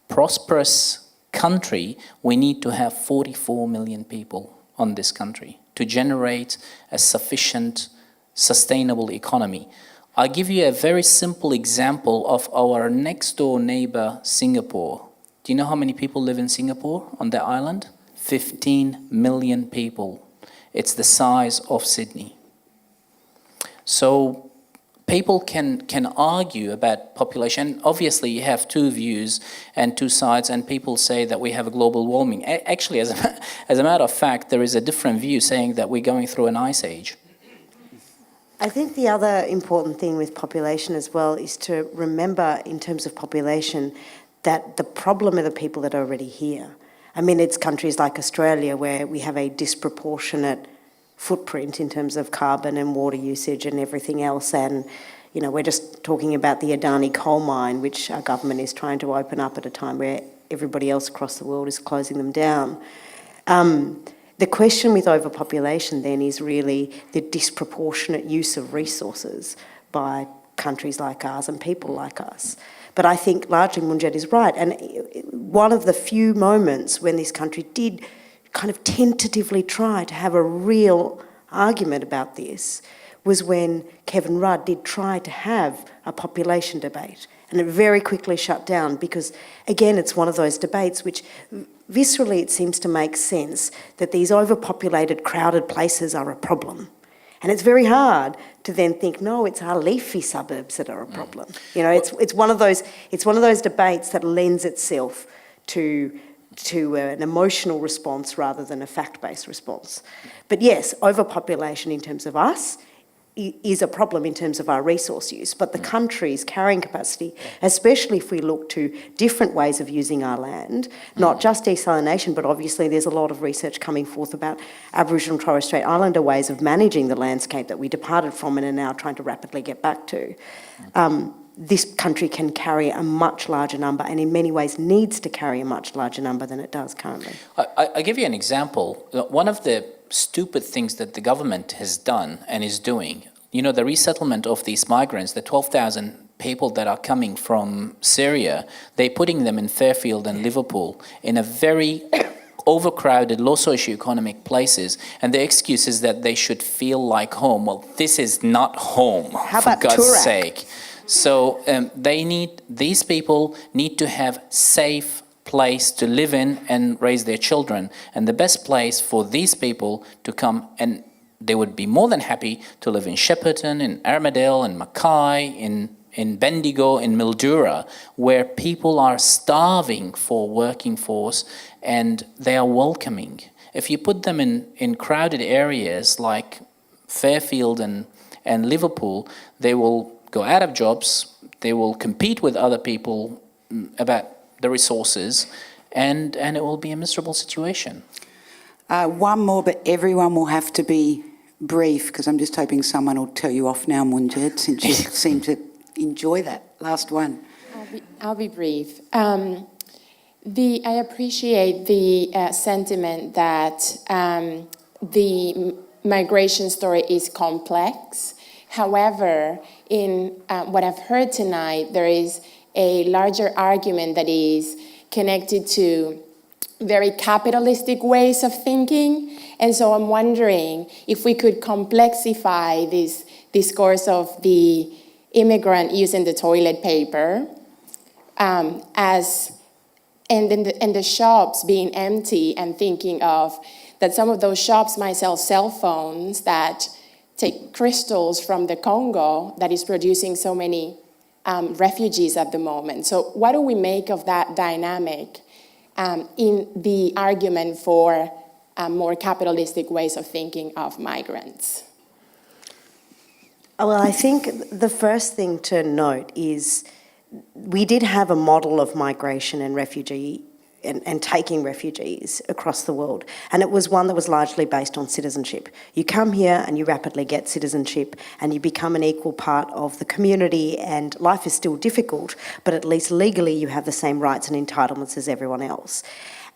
prosperous country, we need to have 44 million people on this country to generate a sufficient, sustainable economy. I'll give you a very simple example of our next door neighbor, Singapore. Do you know how many people live in Singapore on that island? 15 million people. It's the size of Sydney. So people can argue about population. Obviously, you have two views and two sides, and people say that we have a global warming. Actually, as a matter of fact, there is a different view saying that we're going through an ice age. I think the other important thing with population as well is to remember, in terms of population, that the problem are the people that are already here. I mean, it's countries like Australia where we have a disproportionate footprint in terms of carbon and water usage and everything else. And, you know, we're just talking about the Adani coal mine, which our government is trying to open up at a time where everybody else across the world is closing them down. The question with overpopulation then is really the disproportionate use of resources by countries like ours and people like us. But I think largely Munjed is right. And one of the few moments when this country did kind of tentatively try to have a real argument about this was when Kevin Rudd did try to have a population debate. And it very quickly shut down because, again, it's one of those debates which viscerally it seems to make sense that these overpopulated, crowded places are a problem. And it's very hard to then think, no, it's our leafy suburbs that are a problem. You know, it's one of those debates that lends itself to an emotional response rather than a fact-based response. But yes, overpopulation in terms of us is a problem in terms of our resource use, but the country's carrying capacity, especially if we look to different ways of using our land, not just desalination, but obviously there's a lot of research coming forth about Aboriginal and Torres Strait Islander ways of managing the landscape that we departed from and are now trying to rapidly get back to. This country can carry a much larger number and in many ways needs to carry a much larger number than it does currently. I give you an example. One of the stupid things that the government has done and is doing, you know, the resettlement of these migrants, the 12,000 people that are coming from Syria, they're putting them in Fairfield and Liverpool in a very overcrowded, low socioeconomic places, and the excuse is that they should feel like home. Well, this is not home, for God's sake. So these people need to have safe place to live in and raise their children. And the best place for these people to come, and they would be more than happy to live in Shepparton, in Armadale, in Mackay, in Bendigo, in Mildura, where people are starving for working force and they are welcoming. If you put them in crowded areas like Fairfield and Liverpool, they will go out of jobs, they will compete with other people about the resources, and it will be a miserable situation. One more, but everyone will have to be brief, because I'm just hoping someone will tell you off now, Munjed, since you seem to enjoy that last one. I'll be brief. I appreciate the sentiment that the migration story is complex. However, in what I've heard tonight, there is a larger argument that is connected to very capitalistic ways of thinking. And so I'm wondering if we could complexify this discourse of the immigrant using the toilet paper and the shops being empty, and thinking of that some of those shops might sell cell phones that take crystals from the Congo that is producing so many refugees at the moment. So what do we make of that dynamic in the argument for more capitalistic ways of thinking of migrants? Well, I think the first thing to note is we did have a model of migration and refugee and taking refugees across the world. And it was one that was largely based on citizenship. You come here and you rapidly get citizenship and you become an equal part of the community, and life is still difficult, but at least legally you have the same rights and entitlements as everyone else.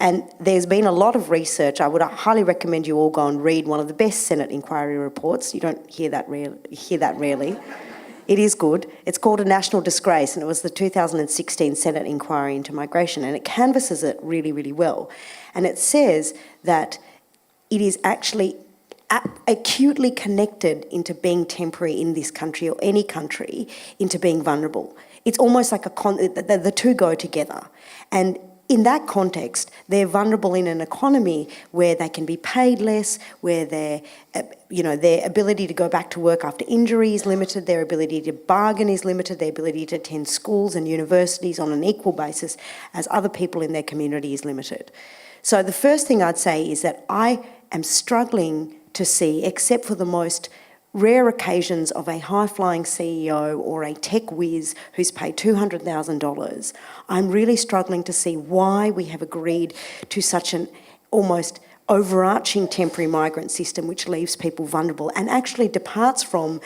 And there's been a lot of research. I would highly recommend you all go and read one of the best Senate inquiry reports. You don't hear that rarely. It is good. It's called A National Disgrace, and it was the 2016 Senate inquiry into migration, and it canvasses it really, really well. And it says that it is actually acutely connected into being temporary in this country or any country, into being vulnerable. It's almost like the two go together. And in that context, they're vulnerable in an economy where they can be paid less, where their ability to go back to work after injury is limited, their ability to bargain is limited, their ability to attend schools and universities on an equal basis as other people in their community is limited. So the first thing I'd say is that I am struggling to see, except for the most rare occasions of a high-flying CEO or a tech whiz who's paid $200,000, I'm really struggling to see why we have agreed to such an almost overarching temporary migrant system which leaves people vulnerable and actually departs from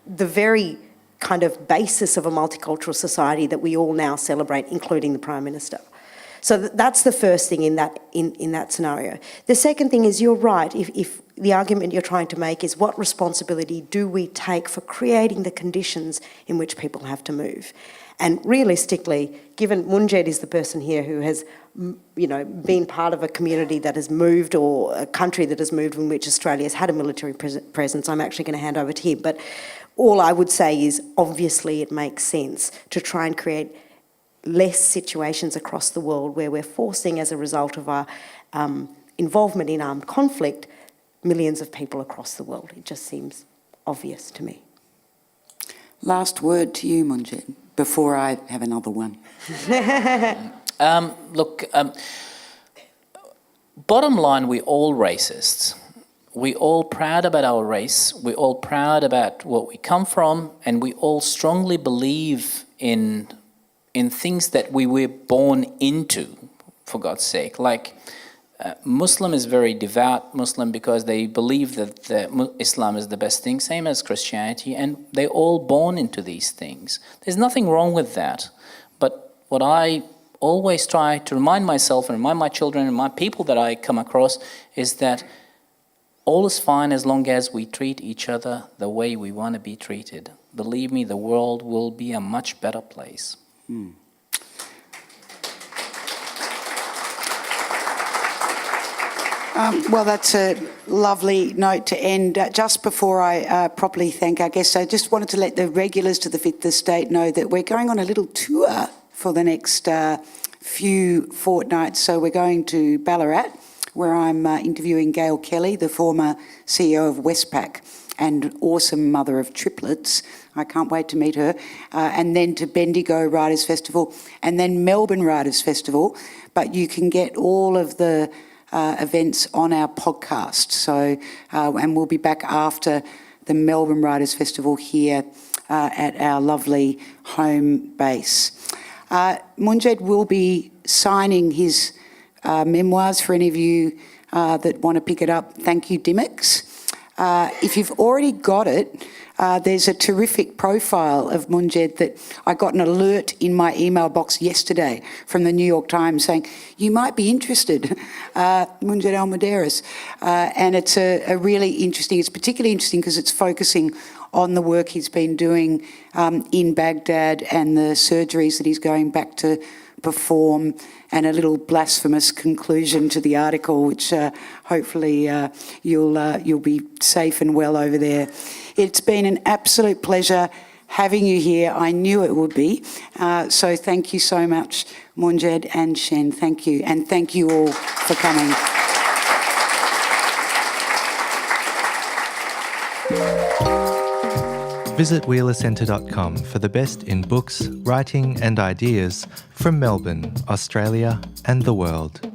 the very kind of basis of a multicultural society that we all now celebrate, including the Prime Minister. So that's the first thing in that scenario. The second thing is, you're right, if the argument you're trying to make is what responsibility do we take for creating the conditions in which people have to move? And realistically, given Munjed is the person here who has, been part of a community that has moved or a country that has moved in which Australia has had a military presence, I'm actually going to hand over to him. But all I would say is, obviously it makes sense to try and create less situations across the world where we're forcing, as a result of our involvement in armed conflict, millions of people across the world. It just seems obvious to me. Last word to you, Munjed, before I have another one. Bottom line, we're all racists. We're all proud about our race. We're all proud about what we come from, and we all strongly believe in things that we were born into, for God's sake. Like, Muslim is very devout Muslim because they believe that Islam is the best thing, same as Christianity, and they're all born into these things. There's nothing wrong with that. But what I always try to remind myself and remind my children and my people that I come across is that all is fine as long as we treat each other the way we want to be treated. Believe me, the world will be a much better place. Well, that's a lovely note to end. Just before I properly thank our guests, I just wanted to let the regulars to the Fifth Estate know that we're going on a little tour for the next few fortnights. So we're going to Ballarat, where I'm interviewing Gail Kelly, the former CEO of Westpac and awesome mother of triplets. I can't wait to meet her. And then to Bendigo Writers Festival, and then Melbourne Writers Festival. But you can get all of the events on our podcast. So, and we'll be back after the Melbourne Writers Festival here at our lovely home base. Munjed will be signing his memoirs for any of you that want to pick it up. Thank you, Dimmicks. If you've already got it, there's a terrific profile of Munjed that I got an alert in my email box yesterday from the New York Times saying, you might be interested, Munjed Al Muderis. And it's a really interesting, it's particularly interesting because it's focusing on the work he's been doing in Baghdad and the surgeries that he's going back to perform, and a little blasphemous conclusion to the article, which hopefully you'll be safe and well over there. It's been an absolute pleasure having you here. I knew it would be. So thank you so much, Munjed and Shen. Thank you. And thank you all for coming. Visit wheelercentre.com for the best in books, writing and ideas from Melbourne, Australia and the world.